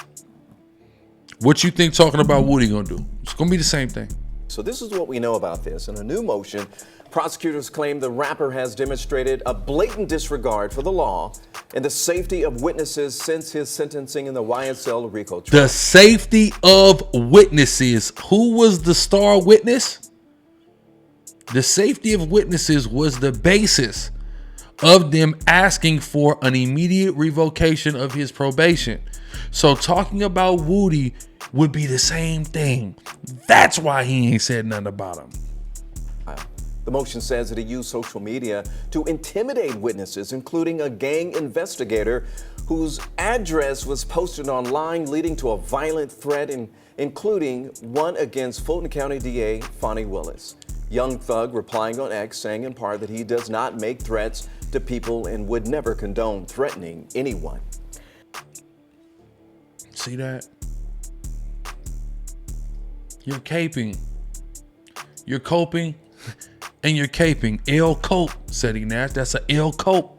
[SPEAKER 6] What you think talking about Woody gonna do? It's gonna be the same thing.
[SPEAKER 14] So this is what we know about this. In a new motion, prosecutors claim the rapper has demonstrated a blatant disregard for the law and the safety of witnesses since his sentencing in the YSL RICO trial.
[SPEAKER 6] The safety of witnesses. Who was the star witness? The safety of witnesses was the basis of them asking for an immediate revocation of his probation. So talking about Woody would be the same thing. That's why he ain't said nothing about him.
[SPEAKER 14] The motion says that he used social media to intimidate witnesses, including a gang investigator whose address was posted online, leading to a violent threat and including one against Fulton County DA Fonnie Willis. Young Thug replying on X, saying in part that he does not make threats to people and would never condone threatening anyone.
[SPEAKER 6] See that? You're caping. You're coping and you're caping. L cope, Ceddy Nash. That's a L cope.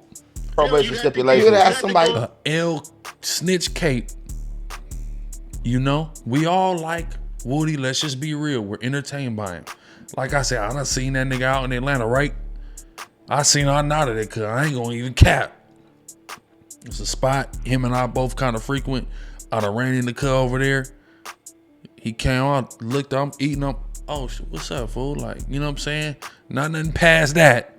[SPEAKER 11] Probation stipulation. You would ask somebody.
[SPEAKER 6] L snitch cape. You know, we all like Woody. Let's just be real. We're entertained by him. Like I said, I done seen that nigga out in Atlanta, right? I nodded it because I ain't gonna even cap. It's a spot him and I both kind of frequent. I done ran in the car over there. He came out, looked up, eating up. Oh, what's up, fool? Like, you know what I'm saying? Nothing past that.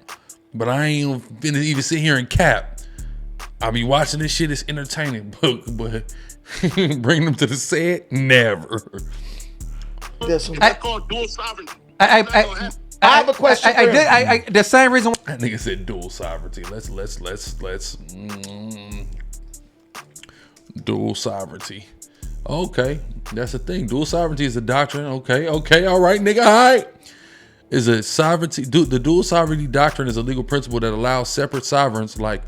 [SPEAKER 6] But I ain't gonna even sit here and cap. I be watching this shit. It's entertaining, but bring them to the set, never.
[SPEAKER 4] That's called dual sovereignty.
[SPEAKER 5] I have a question.
[SPEAKER 3] The same reason.
[SPEAKER 6] That nigga said dual sovereignty. Let's dual sovereignty. Okay, that's the thing. Dual sovereignty is a doctrine. Okay, all right, nigga. All right. Is a sovereignty. The dual sovereignty doctrine is a legal principle that allows separate sovereigns like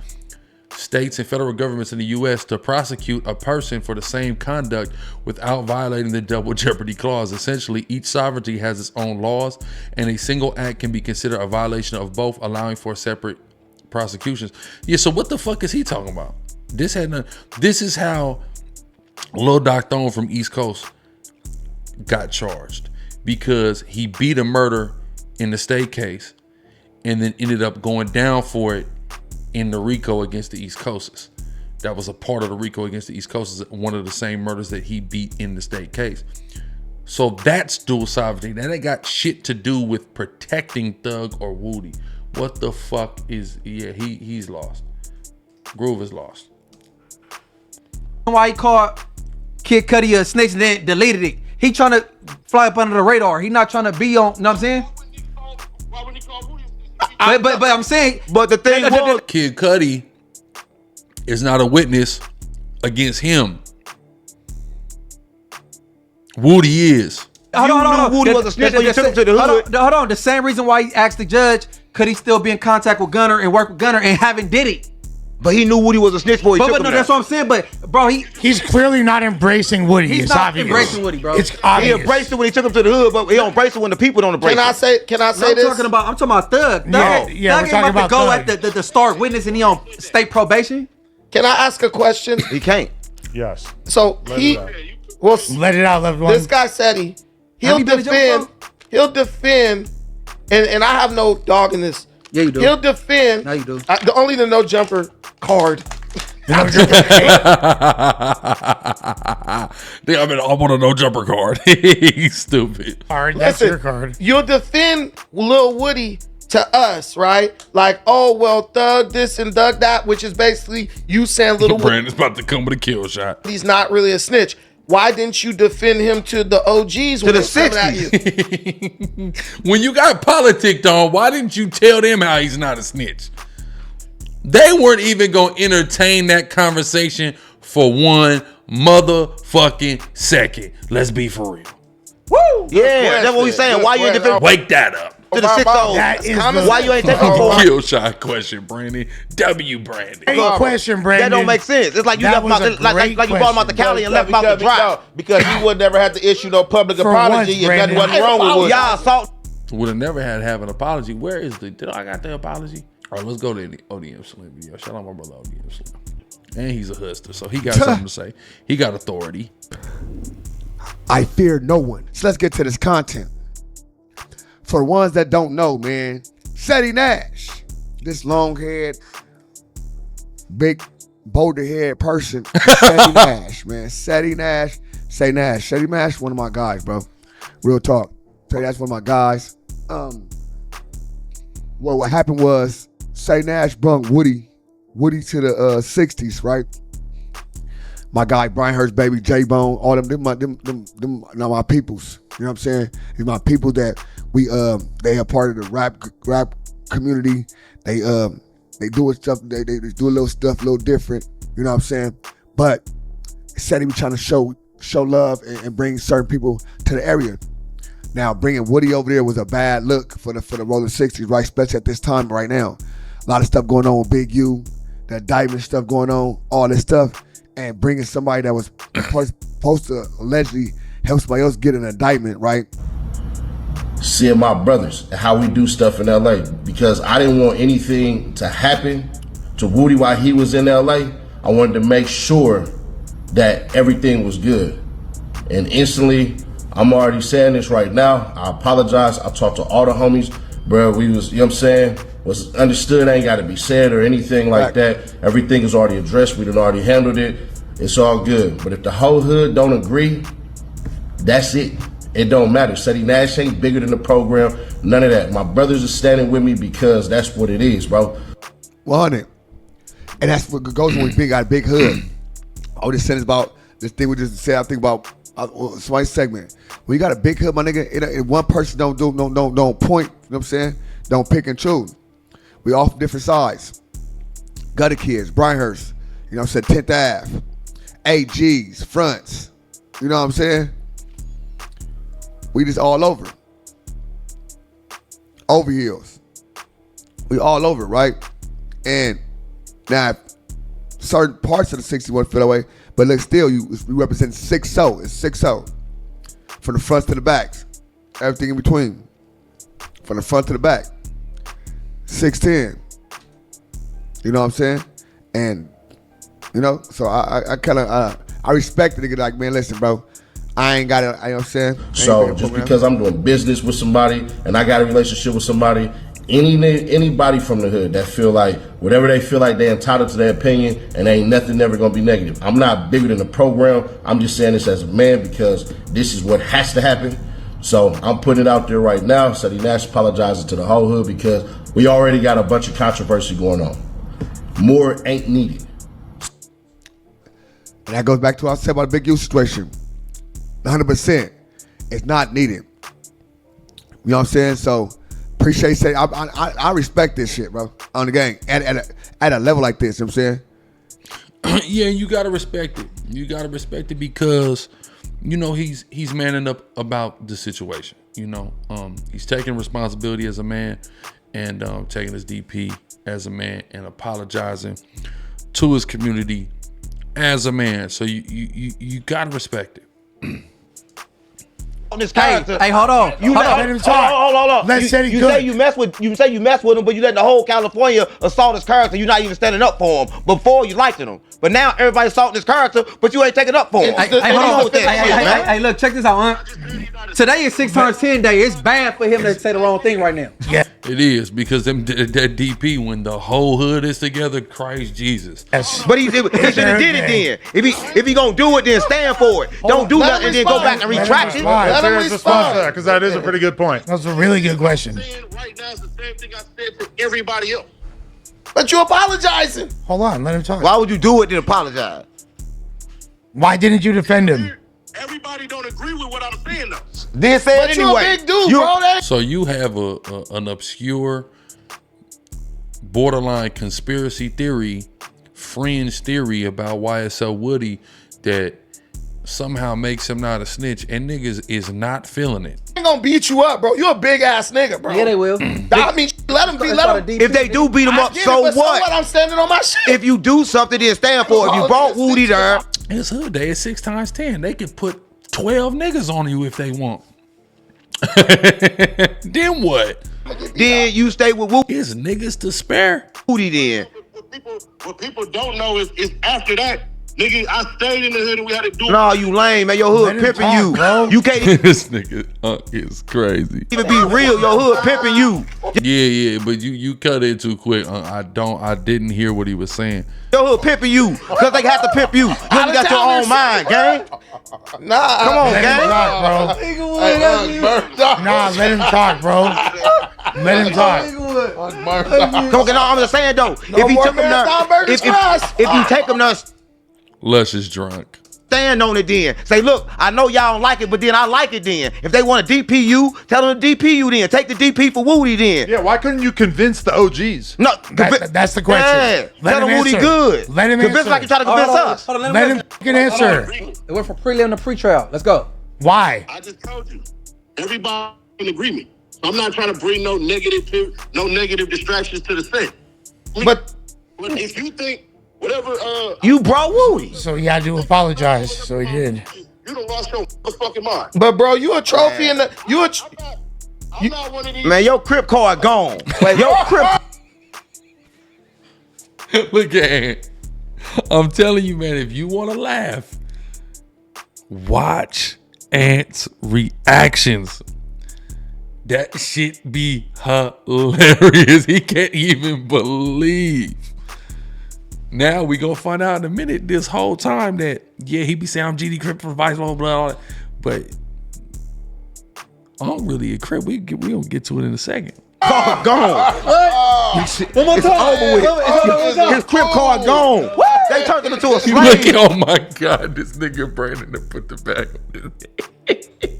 [SPEAKER 6] states and federal governments in the U.S. to prosecute a person for the same conduct without violating the double jeopardy clause. Essentially, each sovereignty has its own laws, and a single act can be considered a violation of both, allowing for separate prosecutions. Yeah, so what the fuck is he talking about? This is how Lil Doc Thone from East Coast got charged, because he beat a murder in the state case and then ended up going down for it in the RICO against the East Coasters. That was a part of the RICO against the East Coasters, one of the same murders that he beat in the state case. So that's dual sovereignty. That ain't got shit to do with protecting Thug or Woody. What the fuck is, he's lost. Groove is lost.
[SPEAKER 3] Why he called Kid Cudi a snitch and then deleted it. He trying to fly up under the radar. He not trying to be on, you know what I'm saying? But I'm saying,
[SPEAKER 12] but the thing was,
[SPEAKER 6] Kid Cudi is not a witness against him. Woody is.
[SPEAKER 3] Hold on.
[SPEAKER 12] Woody was a snitch when you took him to the hood.
[SPEAKER 3] Hold on. The same reason why he asked the judge, could he still be in contact with Gunner and work with Gunner and haven't did it?
[SPEAKER 12] But he knew Woody was a snitch before he took him.
[SPEAKER 3] No, that's what I'm saying. But bro,
[SPEAKER 13] he's clearly not embracing Woody.
[SPEAKER 3] He's not obvious. Embracing Woody, bro.
[SPEAKER 13] It's obvious.
[SPEAKER 12] He embraced it when he took him to the hood, but he don't embrace it when the people don't embrace it.
[SPEAKER 5] Can I say
[SPEAKER 3] I'm
[SPEAKER 5] this?
[SPEAKER 3] talking about Thug.
[SPEAKER 13] Yeah,
[SPEAKER 3] Thug
[SPEAKER 13] we're talking about
[SPEAKER 3] go
[SPEAKER 13] Thug.
[SPEAKER 3] at the star witness and he on state probation.
[SPEAKER 5] Can I ask a question?
[SPEAKER 12] He can't.
[SPEAKER 7] Yes.
[SPEAKER 5] So
[SPEAKER 7] Let
[SPEAKER 5] it out,
[SPEAKER 13] loved one.
[SPEAKER 5] This guy said he'll defend, and I have no dog in this.
[SPEAKER 3] Yeah, you do.
[SPEAKER 5] He'll defend.
[SPEAKER 3] No, you do.
[SPEAKER 5] Only the no jumper card.
[SPEAKER 6] I want a no jumper card. He's stupid.
[SPEAKER 13] All right, that's your card.
[SPEAKER 5] You'll defend Lil Woody to us, right? Like, oh well, Thug this and Thug that, which is basically you saying Lil Woody.
[SPEAKER 6] Brandon's about to come with a kill shot.
[SPEAKER 5] He's not really a snitch. Why didn't you defend him to the OGs
[SPEAKER 12] to the
[SPEAKER 5] 60s?
[SPEAKER 6] When you got POETIK on, why didn't you tell them how he's not a snitch? They weren't even gonna entertain that conversation for one motherfucking second. Let's be for real.
[SPEAKER 12] Woo! Yeah, that's what we saying. Why you ain't defend?
[SPEAKER 6] Wake that up.
[SPEAKER 12] To the 6-0. Why you ain't taking for
[SPEAKER 6] kill shot question, Brandon? Brandon.
[SPEAKER 13] Great question, Brandon.
[SPEAKER 12] That don't make sense. It's like you left him out like you brought him out the Cali and left him out the dry.
[SPEAKER 5] Because he would never have to issue no public apology if nothing wasn't wrong with Woody.
[SPEAKER 12] Y'all assault.
[SPEAKER 6] Would have never had to have an apology. Where is did I got the apology? All right, let's go to the ODM Slim video. Shout out my brother ODM Slim. And he's a hustler, so he got something to say. He got authority.
[SPEAKER 15] I fear no one. So let's get to this content. For the ones that don't know, man, Ceddy Nash, this long-haired, big, boulder-haired person, Ceddy Nash, man. Ceddy Nash, say Nash. Ceddy Nash, one of my guys, bro. Real talk. Tell you that's one of my guys. Well, what happened was, Ceddy Nash brung Woody to the 60s, right? My guy Brian Hurst, baby, J-Bone, all them my peoples. You know what I'm saying? These my people that they are part of the rap community. They do stuff. They do a little stuff a little different. You know what I'm saying? But Ceddy was trying to show show love and bring certain people to the area. Now, bringing Woody over there was a bad look for the Rollin 60s, right? Especially at this time right now. A lot of stuff going on with Big U, the indictment stuff going on, all this stuff. And bringing somebody that was supposed to allegedly help somebody else get an indictment, right?
[SPEAKER 16] Seeing my brothers and how we do stuff in LA, because I didn't want anything to happen to Woody while he was in LA. I wanted to make sure that everything was good. And instantly, I'm already saying this right now, I apologize. I talked to all the homies, bro. We was, you know what I'm saying, was understood, ain't gotta be said or anything like that. Everything is already addressed, we done already handled it. It's all good. But if the whole hood don't agree, that's it. It don't matter. Ceddy Nash ain't bigger than the program, none of that. My brothers are standing with me because that's what it is, bro.
[SPEAKER 15] 100. And that's what goes when we got a big hood. I was just saying about this thing we just said, I think about somebody's segment. When you got a big hood, my nigga, if one person don't point, you know what I'm saying? Don't pick and choose. We all from different sides. Gutter kids, Bryanhurst, you know what I'm saying, 10th Ave, AGs, fronts, you know what I'm saying? We just all over. Overhills. We all over, right? And now, certain parts of the 61 feel away, but look, still, we represent 6-0. It's 6-0. From the front to the backs. Everything in between. From the front to the back. 6'10". You know what I'm saying? And, you know, so I kind of, I respect the nigga like, man, listen, bro. I ain't got it, you know what I'm saying?
[SPEAKER 16] So just because I'm doing business with somebody and I got a relationship with somebody, anybody from the hood that feel like whatever they feel like they're entitled to their opinion and ain't nothing ever gonna be negative. I'm not bigger than the program. I'm just saying this as a man because this is what has to happen. So I'm putting it out there right now. Ceddy Nash apologizing to the whole hood because we already got a bunch of controversy going on. More ain't needed.
[SPEAKER 15] And that goes back to what I said about the Big U situation. 100%. It's not needed. You know what I'm saying? So appreciate saying I respect this shit, bro. On the gang at a level like this. You know what I'm saying?
[SPEAKER 6] Yeah, you gotta respect it. You gotta respect it because you know he's manning up about the situation. You know, he's taking responsibility as a man and taking his DP as a man and apologizing to his community as a man. So you gotta respect it.
[SPEAKER 12] On this character.
[SPEAKER 13] Hey, hold on. Let him talk.
[SPEAKER 12] Hold on.
[SPEAKER 13] Let's say
[SPEAKER 12] you say you mess with him, but you let the whole California assault his character. You're not even standing up for him. Before you liked him, but now everybody's assaulting his character, but you ain't taking up for him.
[SPEAKER 3] Hey, look, check this out, huh? Today is 610 day. It's bad for him to say the wrong thing right now.
[SPEAKER 6] Yeah, it is because that DP when the whole hood is together, Christ Jesus.
[SPEAKER 12] But he should have did it then. If he gonna do it, then stand for it. Don't do nothing and then go back and retract it.
[SPEAKER 7] Let him respond to that because that is a pretty good point.
[SPEAKER 13] That's a really good question.
[SPEAKER 4] Right now, it's the same thing I said to everybody else.
[SPEAKER 5] But you apologizing.
[SPEAKER 13] Hold on, let him talk.
[SPEAKER 12] Why would you do it then apologize?
[SPEAKER 13] Why didn't you defend him?
[SPEAKER 4] Everybody don't agree with what I'm saying though.
[SPEAKER 12] Then say it anyway.
[SPEAKER 5] You a big dude, bro.
[SPEAKER 6] So you have an obscure, borderline conspiracy theory, fringe theory about YSL Woody that somehow makes him not a snitch, and niggas is not feeling it.
[SPEAKER 5] They ain't gonna beat you up, bro. You a big ass nigga, bro.
[SPEAKER 3] Yeah, they will.
[SPEAKER 5] I mean, let them be. Let them.
[SPEAKER 12] If they do beat him up, so what?
[SPEAKER 5] I'm standing on my shit.
[SPEAKER 12] If you do something, then stand for it. If you brought Woody there,
[SPEAKER 6] it's hood day. It's 6 times 10. They can put 12 niggas on you if they want. Then what?
[SPEAKER 12] Then you stay with Woody.
[SPEAKER 6] Is niggas to spare?
[SPEAKER 12] Woody then.
[SPEAKER 4] What people don't know is after that, nigga, I stayed in the hood and we had to do.
[SPEAKER 12] No, you lame, man. Your hood pimping you.
[SPEAKER 13] Bro.
[SPEAKER 12] You can't
[SPEAKER 6] This nigga is crazy.
[SPEAKER 12] even be real. Your hood pimping you.
[SPEAKER 6] Yeah, but you cut it too quick. I didn't hear what he was saying.
[SPEAKER 12] Your hood pimping you because they have to pimp you. You ain't got your own mind, gang.
[SPEAKER 5] Nah,
[SPEAKER 12] come on,
[SPEAKER 13] Let
[SPEAKER 12] gang.
[SPEAKER 13] him talk, bro. Nah, let him talk, bro. Let him talk.
[SPEAKER 12] Come on, I'm just saying though. If he took him there, if you take him there,
[SPEAKER 6] Lush is drunk.
[SPEAKER 12] stand on it then. Say, look, I know y'all don't like it, but then I like it then. If they want to DP you, tell them to DP you then. Take the DP for Woody then.
[SPEAKER 7] Yeah, why couldn't you convince the OGs?
[SPEAKER 12] No,
[SPEAKER 13] that's the question.
[SPEAKER 12] Yeah,
[SPEAKER 13] Let
[SPEAKER 12] tell
[SPEAKER 13] him
[SPEAKER 12] them Woody
[SPEAKER 13] answer.
[SPEAKER 12] good.
[SPEAKER 13] Let him
[SPEAKER 12] Convince
[SPEAKER 13] answer.
[SPEAKER 12] like you try to convince us.
[SPEAKER 13] Let him fucking answer.
[SPEAKER 3] It went from prelim to pre-trial. Let's go.
[SPEAKER 13] Why?
[SPEAKER 4] I just told you. Everybody in agreement. I'm not trying to bring no negative distractions to the set.
[SPEAKER 12] But
[SPEAKER 4] if you think whatever
[SPEAKER 12] you brought Woody.
[SPEAKER 13] So he had to apologize. So he did.
[SPEAKER 4] you done lost your fucking mind.
[SPEAKER 5] But bro, you a trophy in the
[SPEAKER 4] I'm not one of these.
[SPEAKER 12] Man, your Crip card gone. Your Crip.
[SPEAKER 6] Look at it. I'm telling you, man, if you want to laugh, watch Ant's reactions. That shit be hilarious. He can't even believe. Now we gonna find out in a minute this whole time that, yeah, he be saying I'm GD Crip for Vice, blah, blah, blah. But I'm really a Crip. We gonna get to it in a second.
[SPEAKER 12] Card gone.
[SPEAKER 6] What?
[SPEAKER 12] One more time. It's over with. His Crip card gone. What? They turned him into a slave.
[SPEAKER 6] Look at, oh my God, this nigga Brandon to put the bag on his head.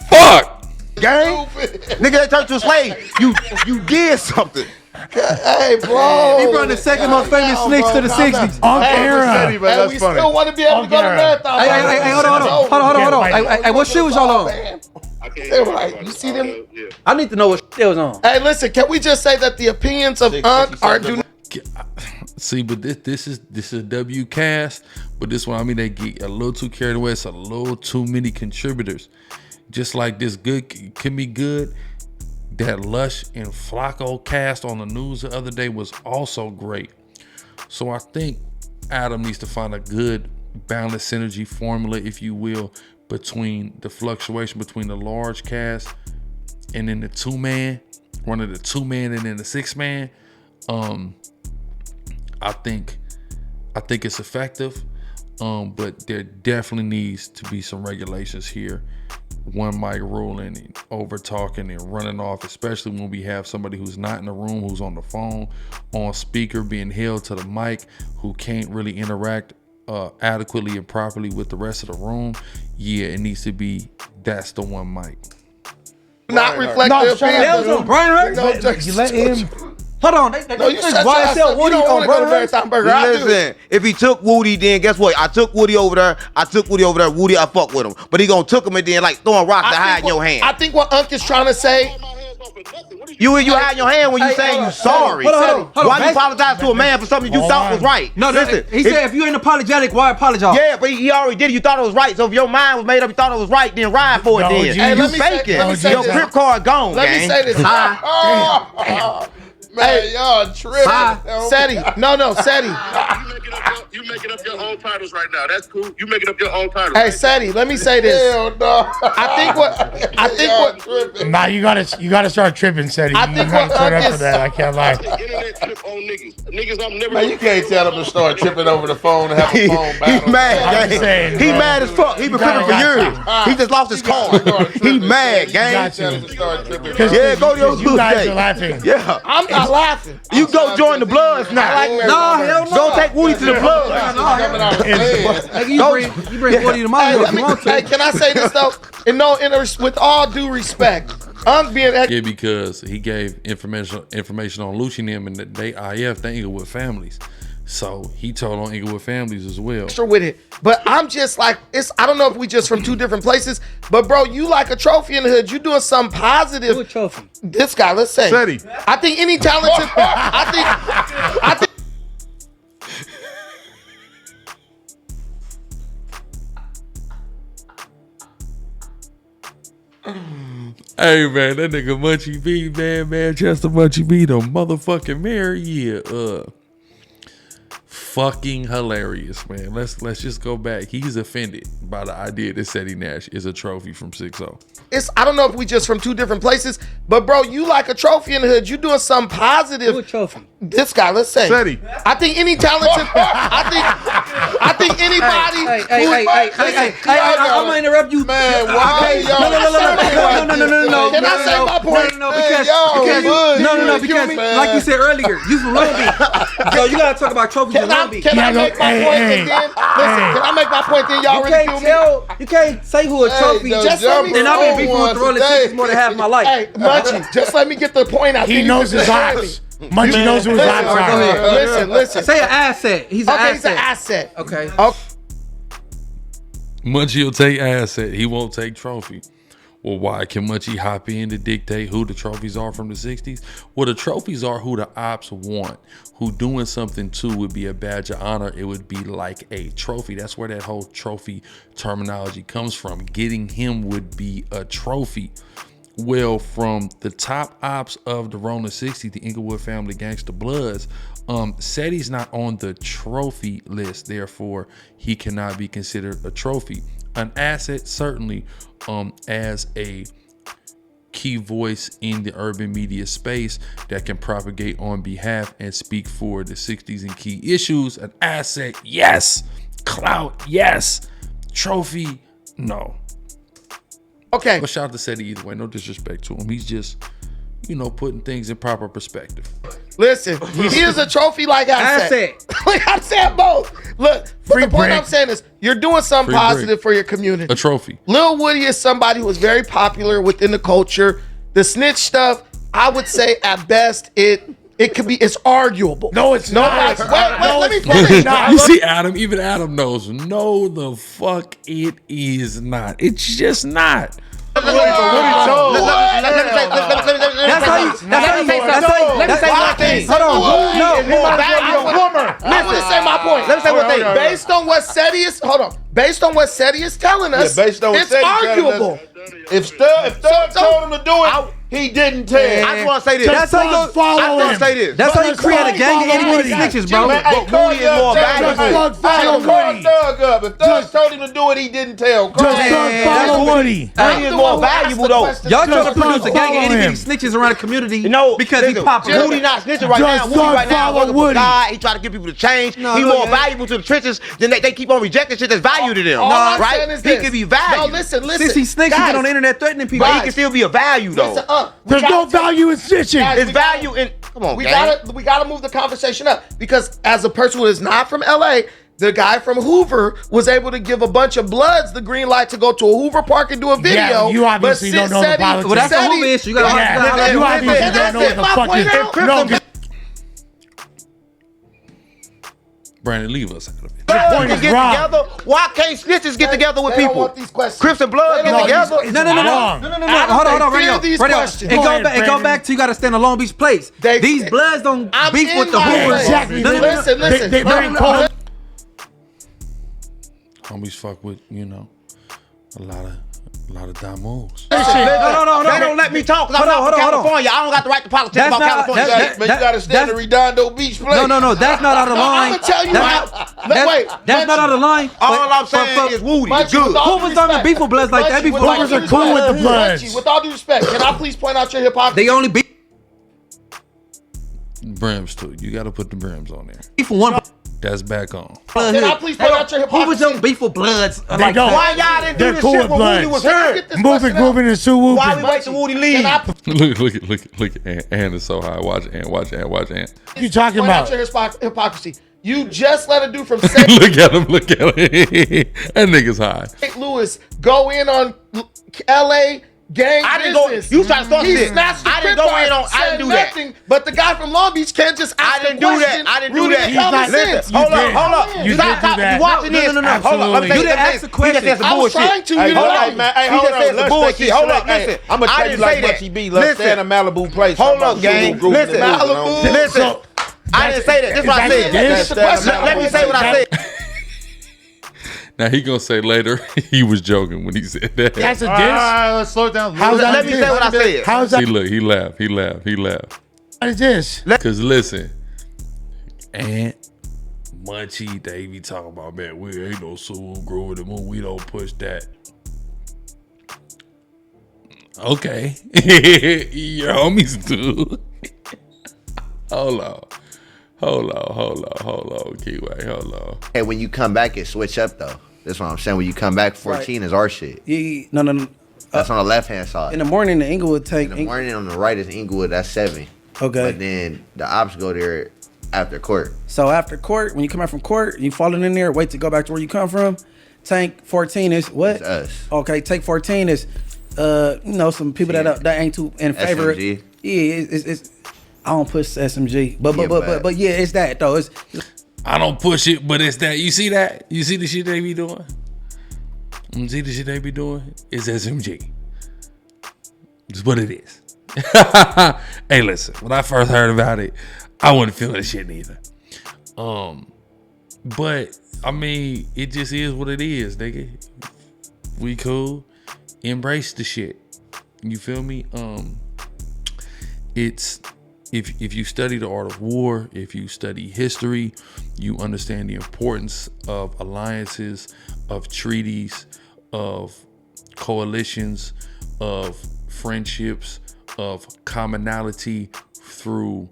[SPEAKER 6] Fuck!
[SPEAKER 12] Gang? Nigga, they turned to a slave. You did something.
[SPEAKER 5] Hey, bro.
[SPEAKER 3] He brought the second most famous snitch to the 60s.
[SPEAKER 13] On camera.
[SPEAKER 5] And we still want to be able to go to marathon.
[SPEAKER 3] Hey, hold on. Hey, what shoes y'all on?
[SPEAKER 5] They're right. You see them?
[SPEAKER 3] I need to know what they was on.
[SPEAKER 5] Hey, listen, can we just say that the opinions of Unc are do
[SPEAKER 6] See, but this is WCast, but this one, I mean, they get a little too carried away. It's a little too many contributors. Just like this good can be good. That Lush and FLAKKO cast on the news the other day was also great. So I think Adam needs to find a good balanced synergy formula, if you will, between the fluctuation between the large cast and then the 2-man, one of the 2-man and then the 6-man. I think it's effective, but there definitely needs to be some regulations here. One mic ruling and over talking and running off, especially when we have somebody who's not in the room, who's on the phone, on speaker, being held to the mic, who can't really interact adequately and properly with the rest of the room. Yeah, it needs to be, that's the one mic.
[SPEAKER 5] not reflect their opinions.
[SPEAKER 3] Brian Hurst? You let him. Hold on.
[SPEAKER 5] You shut YSL Woody on Marathon Burger.
[SPEAKER 12] Listen, if he took Woody, then guess what? I took Woody over there. Woody, I fuck with him. But he gonna took him and then like throwing rocks to hide in your hand.
[SPEAKER 5] I think what Unc is trying to say.
[SPEAKER 12] You hide your hand when you saying you sorry.
[SPEAKER 3] Hold on.
[SPEAKER 12] Why you apologize to a man for something you thought was right?
[SPEAKER 3] No, listen. He said if you ain't apologetic, why apologize?
[SPEAKER 12] Yeah, but he already did it. You thought it was right. So if your mind was made up, you thought it was right, then ride for it then.
[SPEAKER 5] Hey,
[SPEAKER 12] you faking. Your Crip card gone,
[SPEAKER 5] Let me say this.
[SPEAKER 12] Man, y'all tripping.
[SPEAKER 5] Ceddy. No, Ceddy.
[SPEAKER 4] You making up your own titles right now. That's cool. You making up your own titles.
[SPEAKER 5] Hey, Ceddy, let me say this.
[SPEAKER 12] Hell no.
[SPEAKER 5] I think what
[SPEAKER 13] Nah, you gotta start tripping, Ceddy.
[SPEAKER 5] I think
[SPEAKER 13] you gotta
[SPEAKER 5] what
[SPEAKER 13] turn up
[SPEAKER 5] Unc
[SPEAKER 13] for that. I can't lie.
[SPEAKER 4] Internet trip on niggas. Niggas, I'm never.
[SPEAKER 11] Man, you can't tell them to start tripping over the phone and have a phone battle.
[SPEAKER 12] He mad,
[SPEAKER 13] I'm just saying,
[SPEAKER 12] He
[SPEAKER 13] bro.
[SPEAKER 12] mad as fuck. He been tripping for years. He just lost his card. He mad, gang.
[SPEAKER 13] Got you.
[SPEAKER 12] Yeah, go to your
[SPEAKER 13] You guys
[SPEAKER 12] day.
[SPEAKER 13] are laughing.
[SPEAKER 12] Yeah.
[SPEAKER 5] I'm not laughing.
[SPEAKER 12] You go join the Bloods now.
[SPEAKER 3] No, hell no.
[SPEAKER 12] Go take Woody to the Bloods.
[SPEAKER 3] You bring Woody to my house if you want to.
[SPEAKER 5] Hey, can I say this though? And with all due respect, Unc being
[SPEAKER 6] Yeah, because he gave information on LUCCI and them, and they IF, they Inglewood families. So he told on Inglewood families as well.
[SPEAKER 5] extra with it. But I'm just like, I don't know if we just from two different places, but bro, you like a trophy in the hood. You doing something positive.
[SPEAKER 3] Who a trophy?
[SPEAKER 5] This guy, let's say.
[SPEAKER 7] Ceddy.
[SPEAKER 5] I think any talented, I think
[SPEAKER 6] Hey man, that nigga Munchie B, man, Manchester Munchie B, the motherfucking mayor, yeah, fucking hilarious, man. Let's just go back. He's offended by the idea that Ceddy Nash is a trophy from 6-0.
[SPEAKER 5] I don't know if we just from two different places, but bro, you like a trophy in the hood. You doing something positive.
[SPEAKER 3] Who a trophy?
[SPEAKER 5] this guy, let's say.
[SPEAKER 7] Ceddy.
[SPEAKER 5] I think any talented. I think anybody.
[SPEAKER 3] Hey, I'm gonna interrupt you,
[SPEAKER 11] man. Why?
[SPEAKER 3] No.
[SPEAKER 5] Can I say my point?
[SPEAKER 3] Because like you said earlier, you from Long Beach, so you gotta talk about trophies in Long Beach.
[SPEAKER 5] Can I make my point and then listen? Can I make my point then y'all really kill me?
[SPEAKER 3] You can't say who a trophy.
[SPEAKER 5] Just let me.
[SPEAKER 3] And I've been beefing with the Rollin Sixties more than half my life.
[SPEAKER 5] Hey, Munchie, just let me get the point out.
[SPEAKER 13] He knows his ops. Munchie knows who his ops are.
[SPEAKER 5] Listen.
[SPEAKER 3] Say an asset. He's an asset.
[SPEAKER 5] He's an asset.
[SPEAKER 3] Okay.
[SPEAKER 6] Munchie will take asset. He won't take trophy. Well, why can Munchie hop in to dictate who the trophies are from the 60s? Well, the trophies are who the ops want. Who doing something to would be a badge of honor. It would be like a trophy. That's where that whole trophy terminology comes from. Getting him would be a trophy. Well, from the top ops of the Rollin 60s, the Inglewood family Gangster Bloods, Ceddy's not on the trophy list. Therefore, he cannot be considered a trophy. An asset, certainly, as a key voice in the urban media space that can propagate on behalf and speak for the 60s and key issues. An asset, yes. Clout, yes. Trophy, no.
[SPEAKER 5] Okay.
[SPEAKER 6] But shout out to Ceddy either way. No disrespect to him. He's just, putting things in proper perspective.
[SPEAKER 5] Listen, he is a trophy like asset. Like I said both. Look, the point I'm saying is you're doing something positive for your community.
[SPEAKER 6] A trophy.
[SPEAKER 5] Lil Woody is somebody who is very popular within the culture. The snitch stuff, I would say at best it's arguable.
[SPEAKER 13] No, it's not.
[SPEAKER 5] Let me put it.
[SPEAKER 6] You see, Adam, even Adam knows. No, the fuck it is not. It's just not.
[SPEAKER 12] Let me say one thing.
[SPEAKER 5] Hold on. No, I'm gonna say my point.
[SPEAKER 12] Let me say one thing.
[SPEAKER 5] Based on what Ceddy is telling us, it's arguable.
[SPEAKER 11] If Thug told him to do it, he didn't tell.
[SPEAKER 12] I just want to say this.
[SPEAKER 3] That's how you
[SPEAKER 12] That's
[SPEAKER 3] how you create a gang of itty-bitty snitches, bro.
[SPEAKER 12] But Woody is more valuable.
[SPEAKER 11] Call Thug up. If Thug told him to do it, he didn't tell.
[SPEAKER 13] Follow Woody.
[SPEAKER 12] Woody is more valuable though.
[SPEAKER 3] Y'all trying to produce a gang of itty-bitty snitches around the community because he popular.
[SPEAKER 12] Woody not snitching right now. Woody right now working for God. He trying to get people to change. He more valuable to the trenches than they keep on rejecting shit that's value to them. Right? He can be valuable.
[SPEAKER 5] No, listen.
[SPEAKER 3] Since he snitching, get on the internet threatening people.
[SPEAKER 12] But he can still be a value though.
[SPEAKER 13] There's no value in snitching.
[SPEAKER 12] It's value in. Come on,
[SPEAKER 5] we gotta move the conversation up because as a person who is not from LA, the guy from Hoover was able to give a bunch of Bloods the green light to go to a Hoover Park and do a video.
[SPEAKER 13] Yeah, you obviously don't know the politics.
[SPEAKER 3] Well, that's a Hoover issue. You gotta
[SPEAKER 13] you obviously don't know what the fuck is.
[SPEAKER 6] Brandon, leave us out of it.
[SPEAKER 12] Get together. Why can't snitches get together with people? Crips and Blood get together.
[SPEAKER 3] No. Hold on, right now. It go back to you got to stand on Long Beach Place. These Bloods don't beef with the Hoovers.
[SPEAKER 13] Exactly.
[SPEAKER 5] Listen.
[SPEAKER 13] They bring cold.
[SPEAKER 6] Homies fuck with, a lot of dumb moves.
[SPEAKER 12] No. They don't let me talk because I'm not from California. I don't got the right to politics about California.
[SPEAKER 11] Man, you gotta stay in the Redondo Beach place.
[SPEAKER 3] No, that's not out of line.
[SPEAKER 5] I'm gonna tell you how.
[SPEAKER 3] That's not out of line.
[SPEAKER 12] All I'm saying is Woody is good.
[SPEAKER 3] Hoovers don't beef with Bloods like that.
[SPEAKER 13] Hoovers are cool with the Bloods.
[SPEAKER 5] With all due respect, can I please point out your hypocrisy?
[SPEAKER 3] They only beef.
[SPEAKER 6] Brims too. You gotta put the brims on there.
[SPEAKER 3] Beef for one.
[SPEAKER 6] That's back on.
[SPEAKER 5] Can I please point out your hypocrisy?
[SPEAKER 3] Hoovers don't beef with Bloods.
[SPEAKER 13] They don't.
[SPEAKER 12] Why y'all didn't do this
[SPEAKER 13] cool
[SPEAKER 12] shit
[SPEAKER 13] with
[SPEAKER 12] when Woody was hurt?
[SPEAKER 13] Moving and Sue Whooping.
[SPEAKER 12] Why we wait till Woody leave?
[SPEAKER 6] Look at Ann is so high. Watch Ann. Watch Ann.
[SPEAKER 13] What you talking
[SPEAKER 5] about?
[SPEAKER 13] Point
[SPEAKER 5] out your hypocrisy. You just let a dude from St.
[SPEAKER 6] Look at him. That nigga's high.
[SPEAKER 5] St. Louis go in on LA gang business.
[SPEAKER 12] You trying to start shit.
[SPEAKER 5] I didn't go in on. I didn't do that. But the guy from Long Beach can't just ask a question.
[SPEAKER 12] I didn't do that.
[SPEAKER 5] Listen,
[SPEAKER 12] hold up. You watching this?
[SPEAKER 3] No.
[SPEAKER 12] Hold up.
[SPEAKER 3] You didn't ask the question.
[SPEAKER 5] I was trying to.
[SPEAKER 11] Hey, hold up, man. Hey, hold up.
[SPEAKER 12] Hold up. Listen.
[SPEAKER 11] I'm gonna tell you like what he be. Let's stay in a Malibu place.
[SPEAKER 12] Hold up, gang. Listen. Listen. I didn't say that. This is what I said. Let me say what I said.
[SPEAKER 6] Now he gonna say later he was joking when he said that.
[SPEAKER 13] That's a diss.
[SPEAKER 7] All right, let's slow it down.
[SPEAKER 12] Let me say what I said.
[SPEAKER 13] How's that?
[SPEAKER 6] See, look, he laughed.
[SPEAKER 13] What is this?
[SPEAKER 6] Cause listen, and Munchie, they be talking about, man, we ain't no soul grow the moon. We don't push that. Okay, your homies do. Hold on. Hold on, Keyway, hold on.
[SPEAKER 12] Hey, when you come back, it switch up though. That's what I'm saying. When you come back, 14 is our shit.
[SPEAKER 17] Yeah, no.
[SPEAKER 12] That's on the left hand side.
[SPEAKER 17] In the morning, the Inglewood take.
[SPEAKER 12] In the morning on the right is Inglewood. That's 7.
[SPEAKER 17] Okay.
[SPEAKER 12] But then the ops go there after court.
[SPEAKER 17] So after court, when you come out from court, you falling in there, wait to go back to where you come from. Tank 14 is what?
[SPEAKER 12] It's us.
[SPEAKER 17] Okay, take 14 is, some people that ain't too in favor.
[SPEAKER 12] SMG.
[SPEAKER 17] Yeah, it's I don't push SMG, but yeah, it's that though. It's
[SPEAKER 6] I don't push it, but it's that. You see that? You see the shit they be doing? You see the shit they be doing? It's SMG. It's what it is. Hey, listen. When I first heard about it, I wasn't feeling the shit neither. But I mean, it just is what it is, nigga. We cool. Embrace the shit. You feel me? It's if you study the art of war, if you study history, you understand the importance of alliances, of treaties, of coalitions, of friendships, of commonality through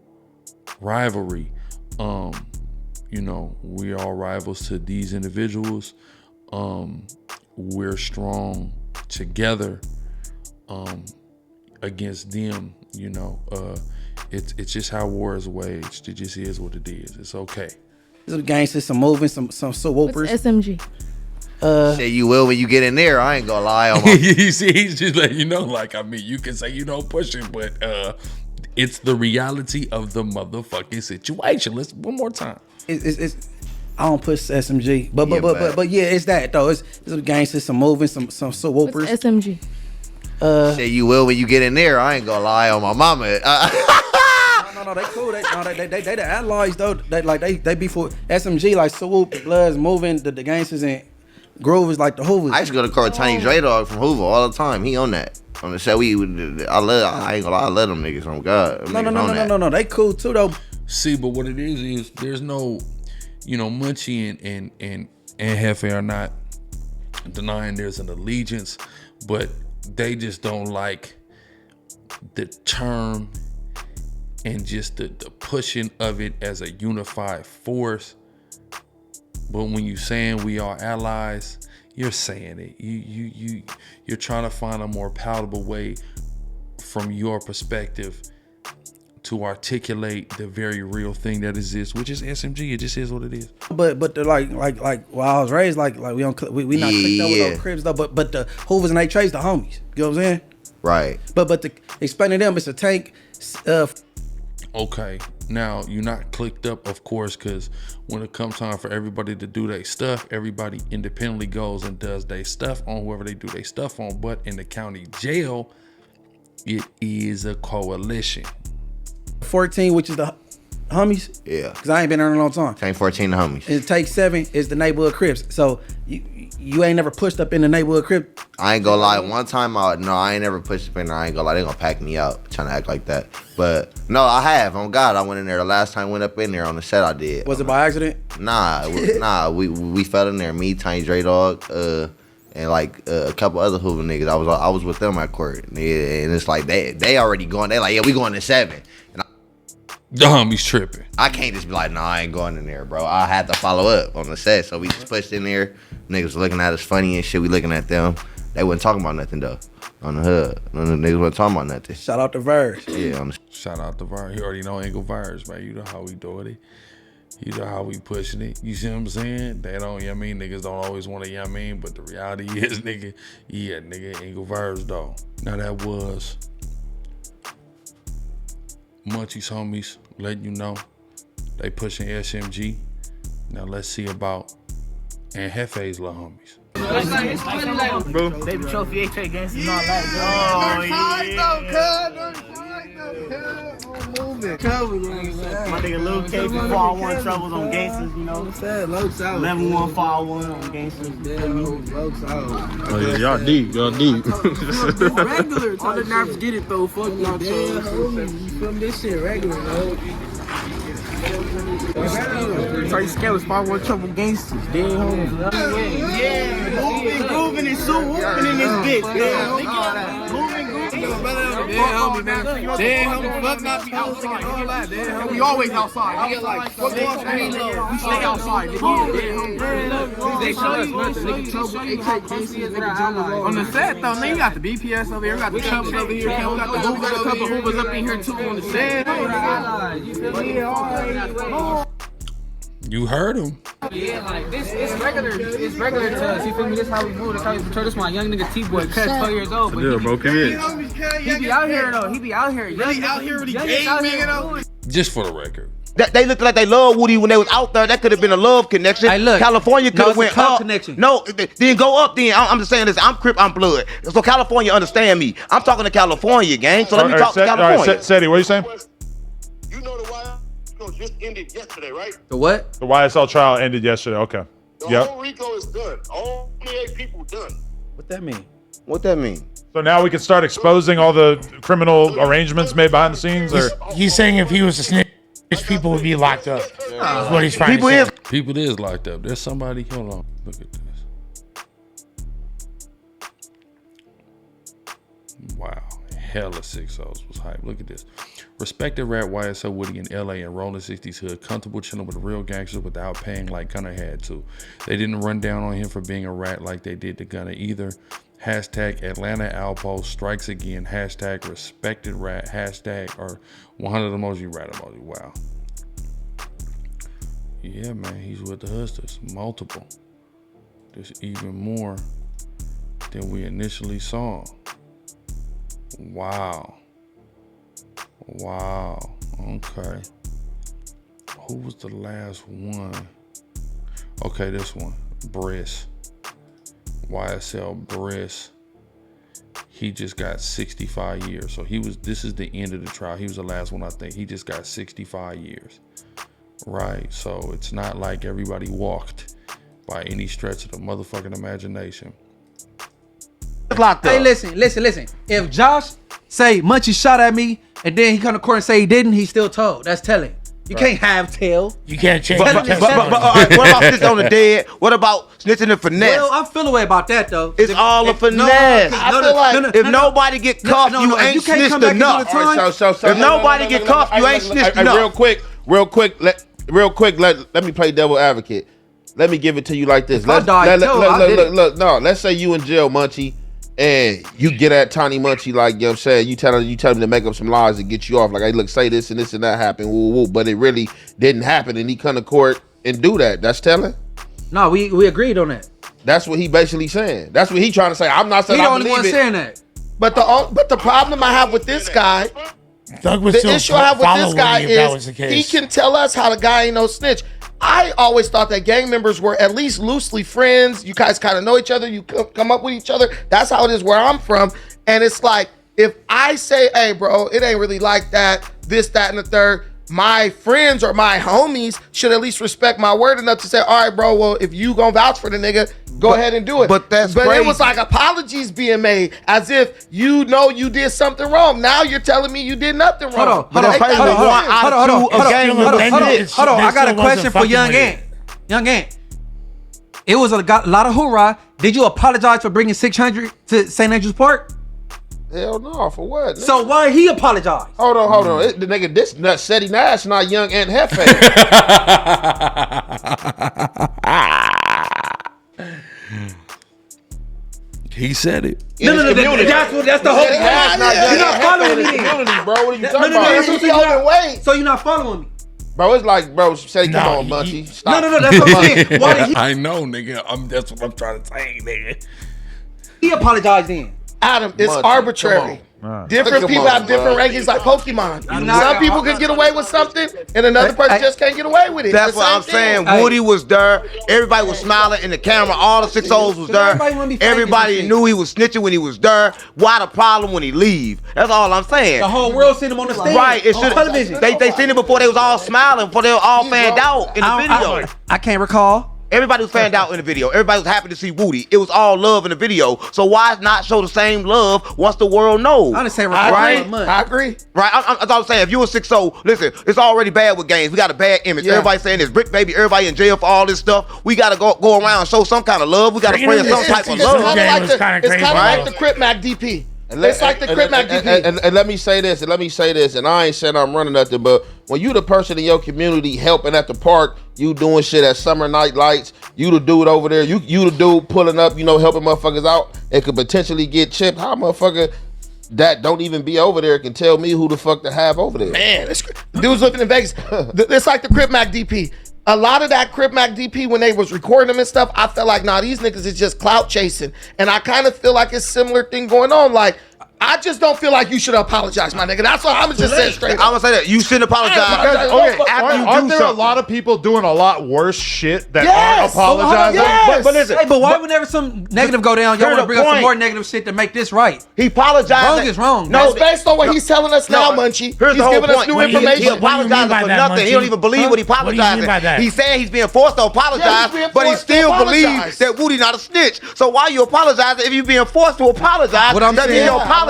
[SPEAKER 6] rivalry. We are rivals to these individuals. We're strong together against them. It's just how war is waged. It just is what it is. It's okay.
[SPEAKER 17] Some gangsters, some moving, some swoopers.
[SPEAKER 18] What's SMG?
[SPEAKER 12] Say you will when you get in there. I ain't gonna lie.
[SPEAKER 6] You see, he's just letting you know. Like, I mean, you can say you don't push it, but it's the reality of the motherfucking situation. Let's one more time.
[SPEAKER 17] It's I don't push SMG, but yeah, it's that though. It's some gangsters, some moving, some swoopers.
[SPEAKER 18] What's SMG?
[SPEAKER 12] Say you will when you get in there. I ain't gonna lie on my mama.
[SPEAKER 17] No, they cool. They the allies though. They be for SMG like Swoop, the Bloods, moving, the gangsters and Groove is like the Hoovers.
[SPEAKER 12] I used to go to court with Tiny Dre Dog from Hoover all the time. He on that. On the show, I ain't gonna lie, I love them niggas on God.
[SPEAKER 17] No, they cool too though.
[SPEAKER 6] See, but what it is there's no, Munchie and Hefe are not denying there's an allegiance, but they just don't like the term and just the pushing of it as a unified force. But when you saying we are allies, you're saying it. You're trying to find a more palatable way from your perspective to articulate the very real thing that exists, which is SMG. It just is what it is. But
[SPEAKER 17] the like while I was raised, like we not clicked up with no cribs though. But the Hoovers and they Trace the homies. You know what I'm saying?
[SPEAKER 12] Right.
[SPEAKER 17] But to explain to them, it's a tank.
[SPEAKER 6] Okay, now you're not clicked up, of course, because when it comes time for everybody to do their stuff, everybody independently goes and does their stuff on whoever they do their stuff on. But in the county jail, it is a coalition.
[SPEAKER 17] 14, which is the homies.
[SPEAKER 12] Yeah.
[SPEAKER 17] Because I ain't been there in a long time.
[SPEAKER 12] Tank 14, the homies.
[SPEAKER 17] And take 7 is the neighborhood Crips. So you ain't never pushed up in the neighborhood Crip.
[SPEAKER 12] I ain't gonna lie. One time I ain't never pushed up in there. I ain't gonna lie. They gonna pack me out trying to act like that. But no, I have. On God, I went in there. The last time I went up in there on the set I did.
[SPEAKER 17] Was it by accident?
[SPEAKER 12] Nah, we fell in there. Me, Tiny Dre Dog, and like a couple other Hoover niggas. I was with them at court. And it's like they already going. They like, yeah, we going to 7. And
[SPEAKER 6] the homies tripping.
[SPEAKER 12] I can't just be like, nah, I ain't going in there, bro. I had to follow up on the set. So we just pushed in there. Niggas looking at us funny and shit. We looking at them. They wasn't talking about nothing though. On the hood. None of the niggas wasn't talking about nothing.
[SPEAKER 17] Shout out to Verse.
[SPEAKER 12] Yeah.
[SPEAKER 6] Shout out to Verse. You already know Angle Verse, man. You know how we doing it. You know how we pushing it. You see what I'm saying? They don't, niggas don't always want to, but the reality is, nigga, Angle Verse though. Now that was Munchie's homies letting you know they pushing SMG. Now let's see about and Hefe's little homies.
[SPEAKER 2] Bro, baby trophy, HA gangsters, not like my nigga Lil K from 401 Troubles on gangsters, you know. 11-1 401 on gangsters.
[SPEAKER 8] Oh yeah, y'all deep.
[SPEAKER 2] Regular, all the nerves get it though. Fuck y'all, you from this shit regular, bro. Try to scale us 5-1 Trouble gangsters, dead homies. Yeah, moving, grooving, and so whooping in this bitch, man. Moving, grooving.
[SPEAKER 18] We always outside. We stay outside. On the set though, man, you got the BPS over here, we got the Chubbs over here, we got the Hoovers, a couple Hoovers up in here too on the set.
[SPEAKER 6] You heard him.
[SPEAKER 18] Yeah, like this, it's regular to us. You feel me? This how we move. This how we patrol. This my young nigga T-boy, cut 12 years old. But
[SPEAKER 8] Yeah, bro, come here.
[SPEAKER 18] He be out here though. He be out here.
[SPEAKER 15] Really out here with the game, nigga though.
[SPEAKER 6] Just for the record.
[SPEAKER 12] They looked like they loved Woody when they was out there. That could have been a love connection.
[SPEAKER 17] Hey, look,
[SPEAKER 12] California could have went up.
[SPEAKER 17] Connection.
[SPEAKER 12] No, then go up. Then I'm just saying this. I'm Crip, I'm Blood. So California understand me. I'm talking to California, gang. So let me talk to California.
[SPEAKER 7] All right, Ceddy, what are you saying?
[SPEAKER 4] You know the YSL just ended yesterday, right?
[SPEAKER 17] The what?
[SPEAKER 7] The YSL trial ended yesterday. Okay.
[SPEAKER 4] The whole RICO is done. All 28 people done.
[SPEAKER 17] What that mean?
[SPEAKER 12] What that mean?
[SPEAKER 7] So now we can start exposing all the criminal arrangements made behind the scenes? Or
[SPEAKER 13] He's saying if he was a snitch, people would be locked up. That's what he's trying to say.
[SPEAKER 6] People is locked up. There's somebody. Hold on. Look at this. Wow. Hella 6-0s was hype. Look at this. Respected rap YSL Woody in LA and Rollin 60s hood, comfortable chilling with real gangsters without paying like Gunna had to. They didn't run down on him for being a rat like they did to Gunna either. Hashtag Atlanta Outpost strikes again. Hashtag respected rat. Hashtag or 100 emoji rat emoji. Wow. Yeah, man, he's with the hustlers. Multiple. There's even more than we initially saw. Wow. Wow. Okay. Who was the last one? Okay, this one. Briss. YSL Briss. He just got 65 years. So this is the end of the trial. He was the last one, I think. He just got 65 years. Right. So it's not like everybody walked by any stretch of the motherfucking imagination.
[SPEAKER 17] Hey, listen. If Josh say Munchie shot at me and then he come to court and say he didn't, he's still told. That's telling. You can't have tell.
[SPEAKER 13] You can't change.
[SPEAKER 12] But all right, what about snitching on the dead? What about snitching and finesse?
[SPEAKER 17] Well, I feel a way about that though.
[SPEAKER 12] It's all a finesse. I feel like if nobody get cuffed, you ain't snitched enough. If nobody get cuffed, you ain't snitched enough.
[SPEAKER 11] Real quick, let me play devil advocate. Let me give it to you like this. Look, let's say you in jail, Munchie, and you get at Tiny Munchie, like, you know what I'm saying, you tell him to make up some lies to get you off, like, hey, look, say this and this and that happened, woo, woo, but it really didn't happen, and he come to court and do that. That's telling?
[SPEAKER 17] No, we agreed on that.
[SPEAKER 11] That's what he basically saying. That's what he trying to say. I'm not saying
[SPEAKER 17] he
[SPEAKER 11] I
[SPEAKER 17] the only one saying that.
[SPEAKER 5] But the problem I have with this guy, the issue I have with this guy is he can tell us how the guy ain't no snitch. I always thought that gang members were at least loosely friends. You guys kind of know each other. You come up with each other. That's how it is where I'm from. And it's like, if I say, hey, bro, it ain't really like that, this, that, and the third, my friends or my homies should at least respect my word enough to say, all right, bro, well, if you gonna vouch for the nigga, go ahead and do it.
[SPEAKER 12] But crazy.
[SPEAKER 5] It was like apologies being made as if you know you did something wrong. Now you're telling me you did nothing wrong.
[SPEAKER 17] Hold on. I got a question for Young Ant. Young Ant. It was a lot of hoorah. Did you apologize for bringing 600 to St. Andrews Park?
[SPEAKER 11] Hell no, for what? Nigga?
[SPEAKER 17] So why he apologize?
[SPEAKER 11] Hold on. The nigga, this not Ceddy Nash, not Young Ant Hefe.
[SPEAKER 6] He said it.
[SPEAKER 17] No, that's the whole thing. You're not following me,
[SPEAKER 11] community, bro. What are you talking
[SPEAKER 5] about?
[SPEAKER 17] So you're not following me.
[SPEAKER 11] Bro, it's like, bro, say, come on, Munchie. Stop.
[SPEAKER 17] No, that's what I'm saying. Why did he?
[SPEAKER 6] I know, nigga. That's what I'm trying to say, nigga.
[SPEAKER 17] He apologized then.
[SPEAKER 5] Adam, it's arbitrary. Different people have different rankings like Pokemon. Some people can get away with something and another person just can't get away with it.
[SPEAKER 12] That's what I'm saying. Woody was there. Everybody was smiling in the camera. All the 6-0s was there. Everybody knew he was snitching when he was there. Why the problem when he leave? That's all I'm saying.
[SPEAKER 17] The whole world seen him on the stage.
[SPEAKER 12] Right.
[SPEAKER 17] On television.
[SPEAKER 12] They seen it before they was all smiling, before they were all fanned out in the video.
[SPEAKER 17] I can't recall.
[SPEAKER 12] Everybody was fanned out in the video. Everybody was happy to see Woody. It was all love in the video. So why not show the same love once the world knows?
[SPEAKER 17] I understand,
[SPEAKER 5] right? I agree.
[SPEAKER 12] Right? That's all I'm saying. If you a 6-0, listen, it's already bad with gangs. We got a bad image. Yeah. Everybody saying this brick baby, everybody in jail for all this stuff. We got to go around and show some kind of love. We got to spread some type of love.
[SPEAKER 5] It's kind of like the Crip Mac DP. It's like the Crip Mac DP.
[SPEAKER 11] And let me say this, and I ain't saying I'm running nothing, but when you the person in your community helping at the park, you doing shit at summer night lights, you the dude over there, you the dude pulling up, helping motherfuckers out, and could potentially get chipped. How motherfucker that don't even be over there can tell me who the fuck to have over there?
[SPEAKER 5] Man, dudes living in Vegas. It's like the Crip Mac DP. A lot of that Crip Mac DP, when they was recording them and stuff, I felt like, nah, these niggas is just clout chasing. And I kind of feel like it's similar thing going on. Like, I just don't feel like you should apologize, my nigga. That's all I'm just saying straight up.
[SPEAKER 12] I'm gonna say that. You shouldn't apologize.
[SPEAKER 7] Aren't there a lot of people doing a lot worse shit that aren't apologizing?
[SPEAKER 3] But listen, but why whenever some negative go down, y'all want to bring up some more negative shit to make this right?
[SPEAKER 12] He apologized.
[SPEAKER 3] Wrong is wrong.
[SPEAKER 5] No, it's based on what he's telling us now, Munchie.
[SPEAKER 12] Here's
[SPEAKER 5] He's giving us new information.
[SPEAKER 12] He apologizing for nothing. He don't even believe what he apologizing. He's saying he's being forced to apologize, but he still believes that Woody not a snitch. So why you apologizing if you being forced to apologize?
[SPEAKER 3] What I'm
[SPEAKER 12] that
[SPEAKER 3] saying,
[SPEAKER 12] means your apology,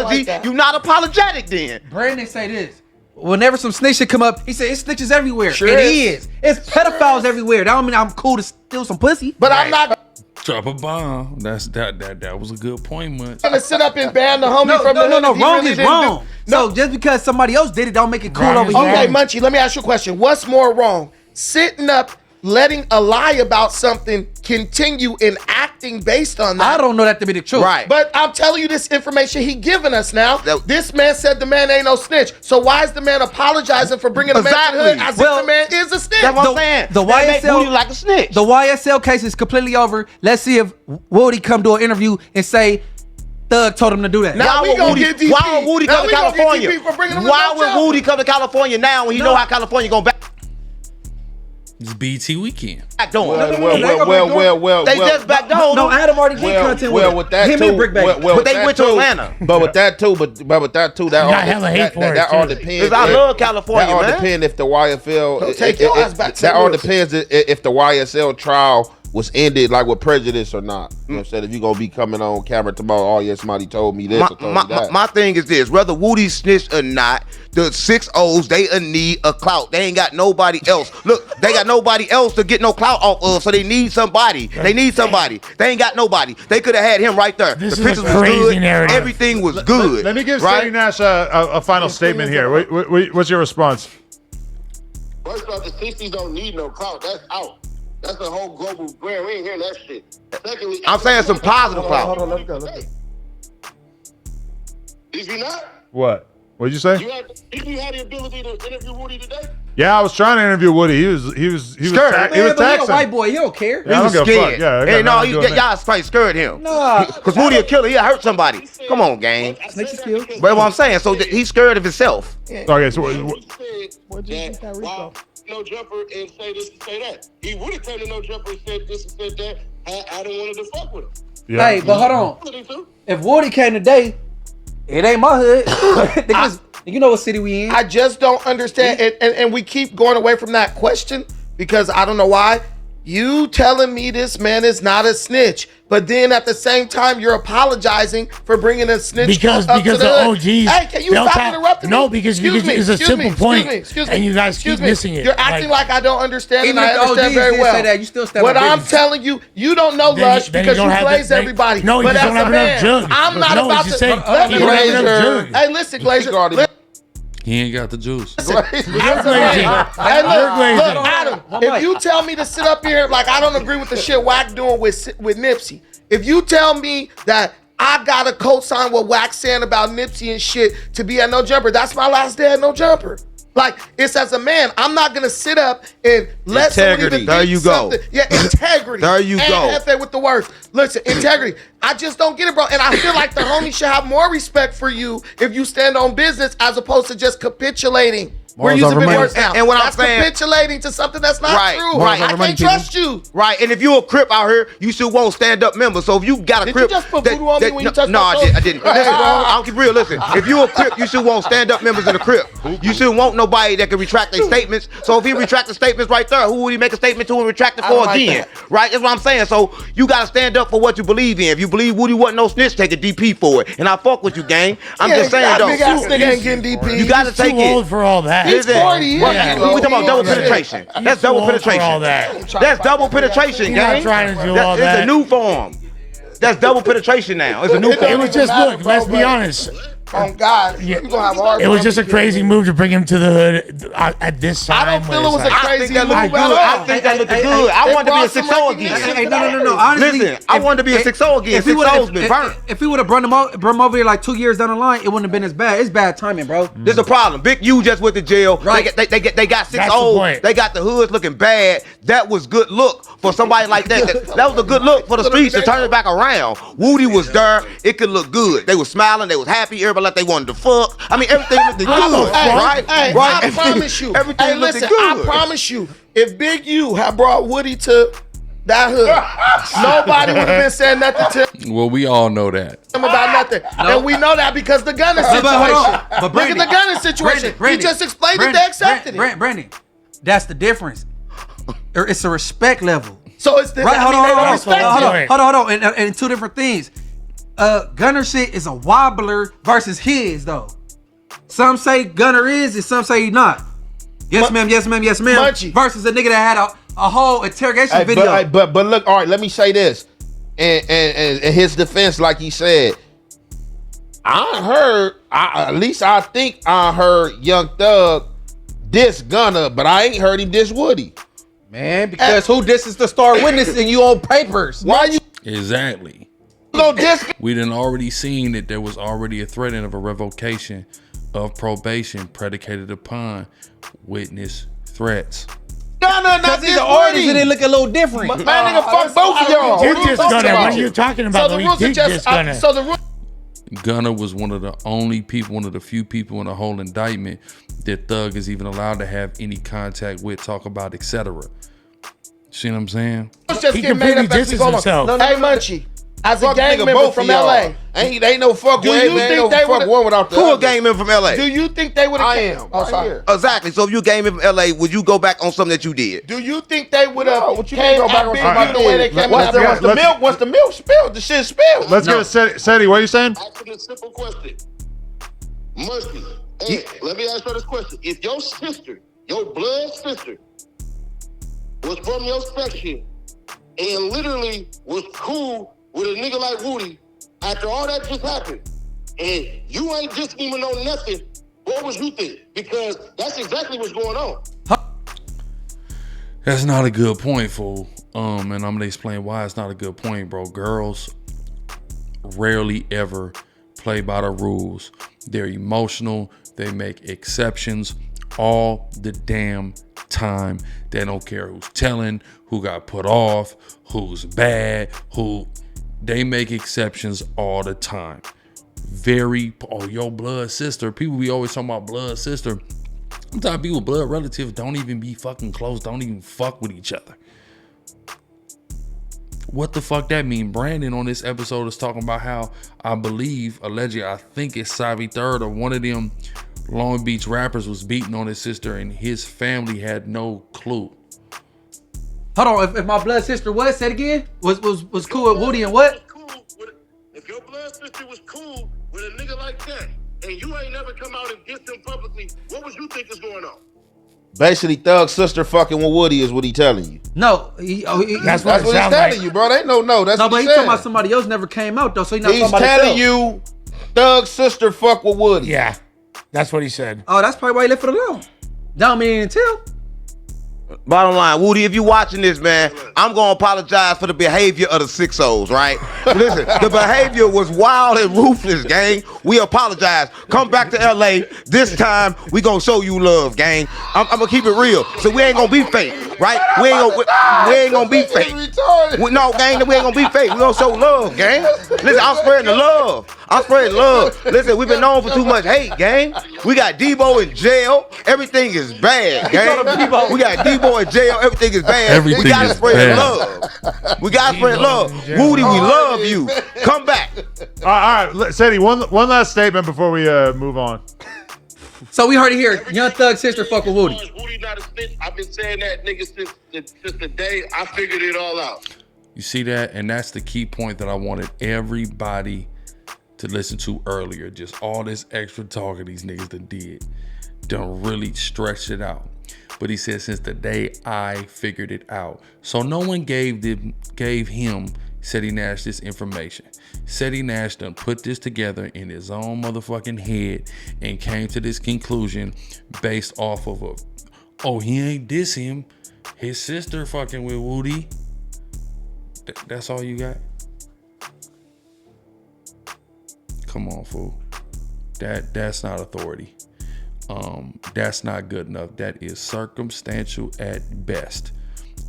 [SPEAKER 12] you not apologetic then.
[SPEAKER 3] Brandon say this. Whenever some snitch shit come up, he said it's snitches everywhere.
[SPEAKER 5] Sure
[SPEAKER 3] it
[SPEAKER 5] is.
[SPEAKER 3] is. It's pedophiles everywhere. That don't mean I'm cool to steal some pussy.
[SPEAKER 5] But I'm not
[SPEAKER 6] Drop a bomb. That was a good point, Munch.
[SPEAKER 5] gonna sit up and ban the homie from the
[SPEAKER 3] No,
[SPEAKER 5] hood if he
[SPEAKER 3] wrong
[SPEAKER 5] really
[SPEAKER 3] is
[SPEAKER 5] didn't
[SPEAKER 3] wrong.
[SPEAKER 5] do- No.
[SPEAKER 3] So just because somebody else did it, don't make it cool over
[SPEAKER 5] Okay,
[SPEAKER 3] here.
[SPEAKER 5] Munchie, let me ask you a question. What's more wrong? Sitting up, letting a lie about something continue and acting based on that?
[SPEAKER 3] I don't know that to be the truth.
[SPEAKER 12] Right.
[SPEAKER 5] But I'm telling you this information he giving us now. This man said the man ain't no snitch. So why is the man apologizing for bringing the man to the hood as if the man is a snitch?
[SPEAKER 12] That's what I'm saying.
[SPEAKER 3] The
[SPEAKER 12] That make
[SPEAKER 3] YSL
[SPEAKER 12] Woody like a snitch.
[SPEAKER 3] The YSL case is completely over. Let's see if Woody come to an interview and say Thug told him to do that.
[SPEAKER 5] Now we gonna get DP.
[SPEAKER 12] Why would Woody
[SPEAKER 5] Now
[SPEAKER 12] come to
[SPEAKER 5] we gonna get
[SPEAKER 12] California?
[SPEAKER 5] DP for bringing him to
[SPEAKER 12] Why
[SPEAKER 5] no
[SPEAKER 12] would
[SPEAKER 5] jail.
[SPEAKER 12] Woody come to California now when he know how California gonna back
[SPEAKER 6] It's BT weekend.
[SPEAKER 12] door?
[SPEAKER 11] Well.
[SPEAKER 12] They just back door.
[SPEAKER 3] No, Adam already did content with
[SPEAKER 11] with that
[SPEAKER 3] him
[SPEAKER 11] too.
[SPEAKER 3] and Brick Baby.
[SPEAKER 12] But they went to Atlanta.
[SPEAKER 11] But with that too, that all depends.
[SPEAKER 12] Because I love California,
[SPEAKER 11] That all
[SPEAKER 12] man.
[SPEAKER 11] depends if the YFL.
[SPEAKER 5] Take your ass back to
[SPEAKER 11] That
[SPEAKER 5] the
[SPEAKER 11] all
[SPEAKER 5] woods.
[SPEAKER 11] depends if the YSL trial was ended like with prejudice or not. You know what I'm saying? If you gonna be coming on camera tomorrow, oh yeah, somebody told me this or told me that.
[SPEAKER 12] My thing is this: whether Woody snitched or not, the 6 O's they need a clout. They ain't got nobody else. Look, they got nobody else to get no clout off of, so they need somebody. They need somebody. They ain't got nobody. They could have had him right there.
[SPEAKER 13] This
[SPEAKER 12] the
[SPEAKER 13] is a
[SPEAKER 12] pictures was
[SPEAKER 13] crazy
[SPEAKER 12] good.
[SPEAKER 13] narrative.
[SPEAKER 12] Everything was good.
[SPEAKER 7] Let me give
[SPEAKER 12] right?
[SPEAKER 7] Ceddy Nash a final statement here. What's your response?
[SPEAKER 4] First off, the 60s don't need no clout. That's out. That's the whole global brand. We ain't hearing that shit. Secondly,
[SPEAKER 12] I'm saying some positive clout.
[SPEAKER 5] Hold on, let's go.
[SPEAKER 4] Did you not?
[SPEAKER 7] What? What'd you say?
[SPEAKER 4] Did you have the ability to interview Woody today?
[SPEAKER 7] Yeah, I was trying to interview Woody. He was
[SPEAKER 12] Scared.
[SPEAKER 7] he was
[SPEAKER 3] Man, but he a
[SPEAKER 7] taxing.
[SPEAKER 3] white boy. He don't care.
[SPEAKER 7] Yeah, I don't give a fuck.
[SPEAKER 12] Scared.
[SPEAKER 7] Yeah, I got
[SPEAKER 12] Hey, no,
[SPEAKER 7] nothing to do with
[SPEAKER 12] y'all probably scared him.
[SPEAKER 3] Nah.
[SPEAKER 12] Because Woody a killer. He'll hurt somebody. Come on, gang.
[SPEAKER 3] Snakes is killed.
[SPEAKER 12] But what I'm saying, so he's scared of himself.
[SPEAKER 7] Okay, so
[SPEAKER 4] No jumper and say this and say that. He would have came to no jumper and said this and said that. I didn't want to fuck with him.
[SPEAKER 7] yeah.
[SPEAKER 3] Hey, but hold on. If Woody came today, it ain't my hood. You know what city we in.
[SPEAKER 5] I just don't understand. And we keep going away from that question because I don't know why. You telling me this man is not a snitch, but then at the same time you're apologizing for bringing a snitch
[SPEAKER 13] because
[SPEAKER 5] up to
[SPEAKER 13] the OGs.
[SPEAKER 5] Hey, can you stop interrupting me?
[SPEAKER 13] No, because it's a simple point, and you guys keep missing it.
[SPEAKER 5] You're acting like I don't understand,
[SPEAKER 3] Even
[SPEAKER 5] and I
[SPEAKER 3] if the
[SPEAKER 5] understand
[SPEAKER 3] OGs
[SPEAKER 5] very
[SPEAKER 3] did
[SPEAKER 5] well.
[SPEAKER 3] say that, you still stand
[SPEAKER 5] what
[SPEAKER 3] by
[SPEAKER 5] I'm
[SPEAKER 3] business.
[SPEAKER 5] telling you, you don't know Lush because you glaze everybody.
[SPEAKER 13] No, you
[SPEAKER 5] but
[SPEAKER 13] don't
[SPEAKER 5] as
[SPEAKER 13] have
[SPEAKER 5] a
[SPEAKER 13] enough
[SPEAKER 5] man,
[SPEAKER 13] jugs.
[SPEAKER 5] I'm not
[SPEAKER 13] No,
[SPEAKER 5] about
[SPEAKER 13] he's
[SPEAKER 5] to.
[SPEAKER 13] just saying
[SPEAKER 5] Let me
[SPEAKER 13] you don't have enough
[SPEAKER 5] Glazer.
[SPEAKER 13] jugs.
[SPEAKER 5] Hey, listen, Glazer.
[SPEAKER 6] He ain't got the juice.
[SPEAKER 5] Hey, look, Adam, if you tell me to sit up here like I don't agree with the shit WACK doing with Nipsey, if you tell me that I gotta co-sign what WACK saying about Nipsey and shit to be at No Jumper, that's my last day at No Jumper. Like, it's as a man, I'm not gonna sit up and let someone even
[SPEAKER 12] There
[SPEAKER 5] think
[SPEAKER 12] you go.
[SPEAKER 5] something. Yeah, integrity.
[SPEAKER 12] There you
[SPEAKER 5] and
[SPEAKER 12] go.
[SPEAKER 5] Hefe with the words. Listen, integrity. I just don't get it, bro. And I feel like the homie should have more respect for you if you stand on business as opposed to just capitulating. We're
[SPEAKER 12] Morals
[SPEAKER 5] using
[SPEAKER 12] over
[SPEAKER 5] big
[SPEAKER 12] money.
[SPEAKER 5] words now.
[SPEAKER 12] And what I'm
[SPEAKER 5] that's
[SPEAKER 12] saying-
[SPEAKER 5] capitulating to something that's not
[SPEAKER 12] Right,
[SPEAKER 5] true.
[SPEAKER 12] right.
[SPEAKER 5] I can't trust you.
[SPEAKER 12] Right, and if you a Crip out here, you still won't stand up member. So if you got a
[SPEAKER 5] Did
[SPEAKER 12] Crip,
[SPEAKER 5] you just put voodoo on me when you touched
[SPEAKER 12] no,
[SPEAKER 5] my
[SPEAKER 12] I didn't.
[SPEAKER 5] toes?
[SPEAKER 12] Listen, bro, I'll keep real. Listen, if you a Crip, you still won't stand up members in the Crip. You still won't nobody that can retract their statements. So if he retract the statements right there, who would he make a statement to and retract it
[SPEAKER 5] I don't
[SPEAKER 12] for
[SPEAKER 5] like
[SPEAKER 12] again?
[SPEAKER 5] that.
[SPEAKER 12] Right, that's what I'm saying. So you got to stand up for what you believe in. If you believe Woody wasn't no snitch, take a DP for it. And I fuck with you, gang. I'm just saying
[SPEAKER 5] that
[SPEAKER 12] though.
[SPEAKER 5] big ass nigga ain't getting DP.
[SPEAKER 12] You got to
[SPEAKER 13] He's
[SPEAKER 12] take
[SPEAKER 13] too
[SPEAKER 12] it.
[SPEAKER 13] old for all that.
[SPEAKER 5] He's 40 years.
[SPEAKER 12] We talking about double penetration. That's double
[SPEAKER 13] too old for
[SPEAKER 12] penetration.
[SPEAKER 13] all that.
[SPEAKER 12] That's double penetration,
[SPEAKER 13] He's not
[SPEAKER 12] gang.
[SPEAKER 13] trying to do all
[SPEAKER 12] It's
[SPEAKER 13] that.
[SPEAKER 12] a new form. that's double penetration now. It's a new.
[SPEAKER 13] It was just look. Let's be honest.
[SPEAKER 5] Oh God, you gonna have hard.
[SPEAKER 13] It was just a crazy move to bring him to the hood at this time.
[SPEAKER 5] I don't feel it was a crazy move
[SPEAKER 12] at all. I think that looked good. I wanted to be a 6-0 again.
[SPEAKER 17] Hey, no. Honestly,
[SPEAKER 12] listen, I wanted to be a 6-0 again. 6-0's been burnt.
[SPEAKER 17] If we would have brought him over here like 2 years down the line, it wouldn't have been as bad. It's bad timing, bro.
[SPEAKER 12] This is the problem. Big U just went to jail.
[SPEAKER 17] Right.
[SPEAKER 12] They got 6-0. They got the hoods looking bad. That was good look for somebody like that. That was a good look for the streets to turn it back around. Woody was there. It could look good. They were smiling. They was happy. Everybody like they wanted to fuck. I mean, everything looked good, right? Right.
[SPEAKER 5] I promise you.
[SPEAKER 12] Everything looked good.
[SPEAKER 5] I promise you. If Big U had brought Woody to that hood, nobody would have been saying nothing to him
[SPEAKER 6] Well, we all know that.
[SPEAKER 5] about nothing. And we know that because the Gunner situation.
[SPEAKER 17] But
[SPEAKER 5] Look
[SPEAKER 17] Brandon,
[SPEAKER 5] at the Gunner situation. He just explained it. They accepted it.
[SPEAKER 17] Brandon, that's the difference. It's a respect level.
[SPEAKER 5] So it's the
[SPEAKER 17] Right, hold on.
[SPEAKER 5] on.
[SPEAKER 17] And two different things. Gunner shit is a wobbler versus his though. Some say Gunner is and some say he not. Yes, ma'am.
[SPEAKER 5] Munchie.
[SPEAKER 17] Versus a nigga that had a whole interrogation video.
[SPEAKER 11] But look, all right, let me say this. And in his defense, like he said, at least I think I heard Young Thug diss Gunner, but I ain't heard him diss Woody.
[SPEAKER 17] Man, because who disses the star witness and you on papers?
[SPEAKER 11] Why you
[SPEAKER 6] Exactly.
[SPEAKER 11] go diss?
[SPEAKER 6] We done already seen that there was already a threat of a revocation of probation predicated upon witness threats.
[SPEAKER 5] Gunner,
[SPEAKER 17] Because he's an artist and they look a little different.
[SPEAKER 5] Man, nigga, fuck both of y'all.
[SPEAKER 13] You just Gunner. What are you talking about?
[SPEAKER 5] So the rules are just
[SPEAKER 13] Gunner.
[SPEAKER 5] so the rules.
[SPEAKER 6] Gunner was one of the only people, one of the few people in the whole indictment that Thug is even allowed to have any contact with, talk about, etc. See what I'm saying?
[SPEAKER 5] Just
[SPEAKER 13] He
[SPEAKER 5] get made
[SPEAKER 13] completely
[SPEAKER 5] up as we
[SPEAKER 13] disses
[SPEAKER 5] go along.
[SPEAKER 13] himself.
[SPEAKER 5] Hey, Munchie, as a
[SPEAKER 11] Fuck
[SPEAKER 5] gang
[SPEAKER 11] nigga,
[SPEAKER 5] member
[SPEAKER 11] both
[SPEAKER 5] from
[SPEAKER 11] of y'all.
[SPEAKER 5] LA,
[SPEAKER 11] Ain't no fuck
[SPEAKER 5] Do
[SPEAKER 11] way,
[SPEAKER 5] you
[SPEAKER 11] man.
[SPEAKER 5] think
[SPEAKER 11] No
[SPEAKER 5] they
[SPEAKER 11] fuck
[SPEAKER 5] would've-
[SPEAKER 11] one without the
[SPEAKER 12] Who a
[SPEAKER 11] other.
[SPEAKER 12] game member from LA?
[SPEAKER 5] do you think they would have?
[SPEAKER 11] I am.
[SPEAKER 5] Oh,
[SPEAKER 11] right
[SPEAKER 5] sorry.
[SPEAKER 11] here.
[SPEAKER 12] Exactly. So if you came in from LA, would you go back on something that you did?
[SPEAKER 5] Do you think they would have?
[SPEAKER 11] No, what you mean go back on
[SPEAKER 5] Big
[SPEAKER 11] something I
[SPEAKER 5] U the way they
[SPEAKER 11] did?
[SPEAKER 5] came
[SPEAKER 7] Let's-
[SPEAKER 5] at
[SPEAKER 7] let's- let's-
[SPEAKER 11] Once the milk spilled, the shit spilled.
[SPEAKER 7] Let's get a Ceddy. What are you saying?
[SPEAKER 4] Ask him a simple question. Musty, hey, let me ask you this question. If your sister, your blood sister, was from your section and literally was cool with a nigga like Woody, after all that just happened, and you ain't just even know nothing, what would you think? Because that's exactly what's going on.
[SPEAKER 6] That's not a good point, fool. And I'm gonna explain why it's not a good point, bro. Girls rarely ever play by the rules. They're emotional. They make exceptions all the damn time. They don't care who's telling, who got put off, who's bad, they make exceptions all the time. Your blood sister. People be always talking about blood sister. Sometimes people, blood relatives, don't even be fucking close, don't even fuck with each other. What the fuck that mean? Brandon on this episode is talking about how allegedly, I think it's Savvy Third or one of them Long Beach rappers was beating on his sister and his family had no clue.
[SPEAKER 17] Hold on, if my blood sister say it again? Was cool with Woody and what?
[SPEAKER 4] If your blood sister was cool with a nigga like that, and you ain't never come out and diss him publicly, what would you think is going on?
[SPEAKER 11] Basically, Thug's sister fucking with Woody is what he telling you.
[SPEAKER 17] No,
[SPEAKER 11] that's what he's telling you, bro. They know. That's
[SPEAKER 17] no,
[SPEAKER 11] what
[SPEAKER 17] but
[SPEAKER 11] he
[SPEAKER 17] he's talking
[SPEAKER 11] said.
[SPEAKER 17] about somebody else never came out though, so he's not
[SPEAKER 11] He's
[SPEAKER 17] talking about
[SPEAKER 11] telling
[SPEAKER 17] himself.
[SPEAKER 11] you, Thug's sister fuck with Woody.
[SPEAKER 13] Yeah, that's what he said.
[SPEAKER 17] Oh, that's probably why he left it alone. Don't mean until.
[SPEAKER 12] Bottom line, Woody, if you watching this, man, I'm gonna apologize for the behavior of the 6-0s, right? Listen, the behavior was wild and ruthless, gang. We apologize. Come back to LA. This time, we gonna show you love, gang. I'm gonna keep it real. So we ain't gonna be fake, right? We ain't gonna be fake. No, gang, we ain't gonna be fake. We gonna show love, gang. Listen, I'm spreading the love. Listen, we've been known for too much hate, gang. We got Debo in jail. Everything is bad, gang. We got Debo in jail. Everything is bad. We gotta spread love. We gotta spread love. Woody, we love you. Come back.
[SPEAKER 7] All right, Ceddy, one last statement before we move on.
[SPEAKER 17] So we heard it here. Young Thug's sister fuck with Woody.
[SPEAKER 4] Woody not a snitch. I've been saying that nigga since the day I figured it all out.
[SPEAKER 6] You see that? And that's the key point that I wanted everybody to listen to earlier. Just all this extra talking these niggas done really stretched it out. But he said, since the day I figured it out. So no one gave him Ceddy Nash this information. Ceddy Nash done put this together in his own motherfucking head and came to this conclusion based off of he ain't diss him. His sister fucking with Woody. That's all you got? Come on, fool. That's not authority. That's not good enough. That is circumstantial at best.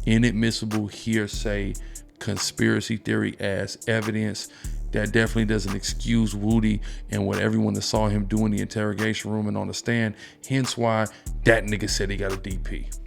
[SPEAKER 6] Inadmissible hearsay, conspiracy theory ass evidence. That definitely doesn't excuse Woody and what everyone that saw him do in the interrogation room and on the stand. Hence why that nigga said he got a DP.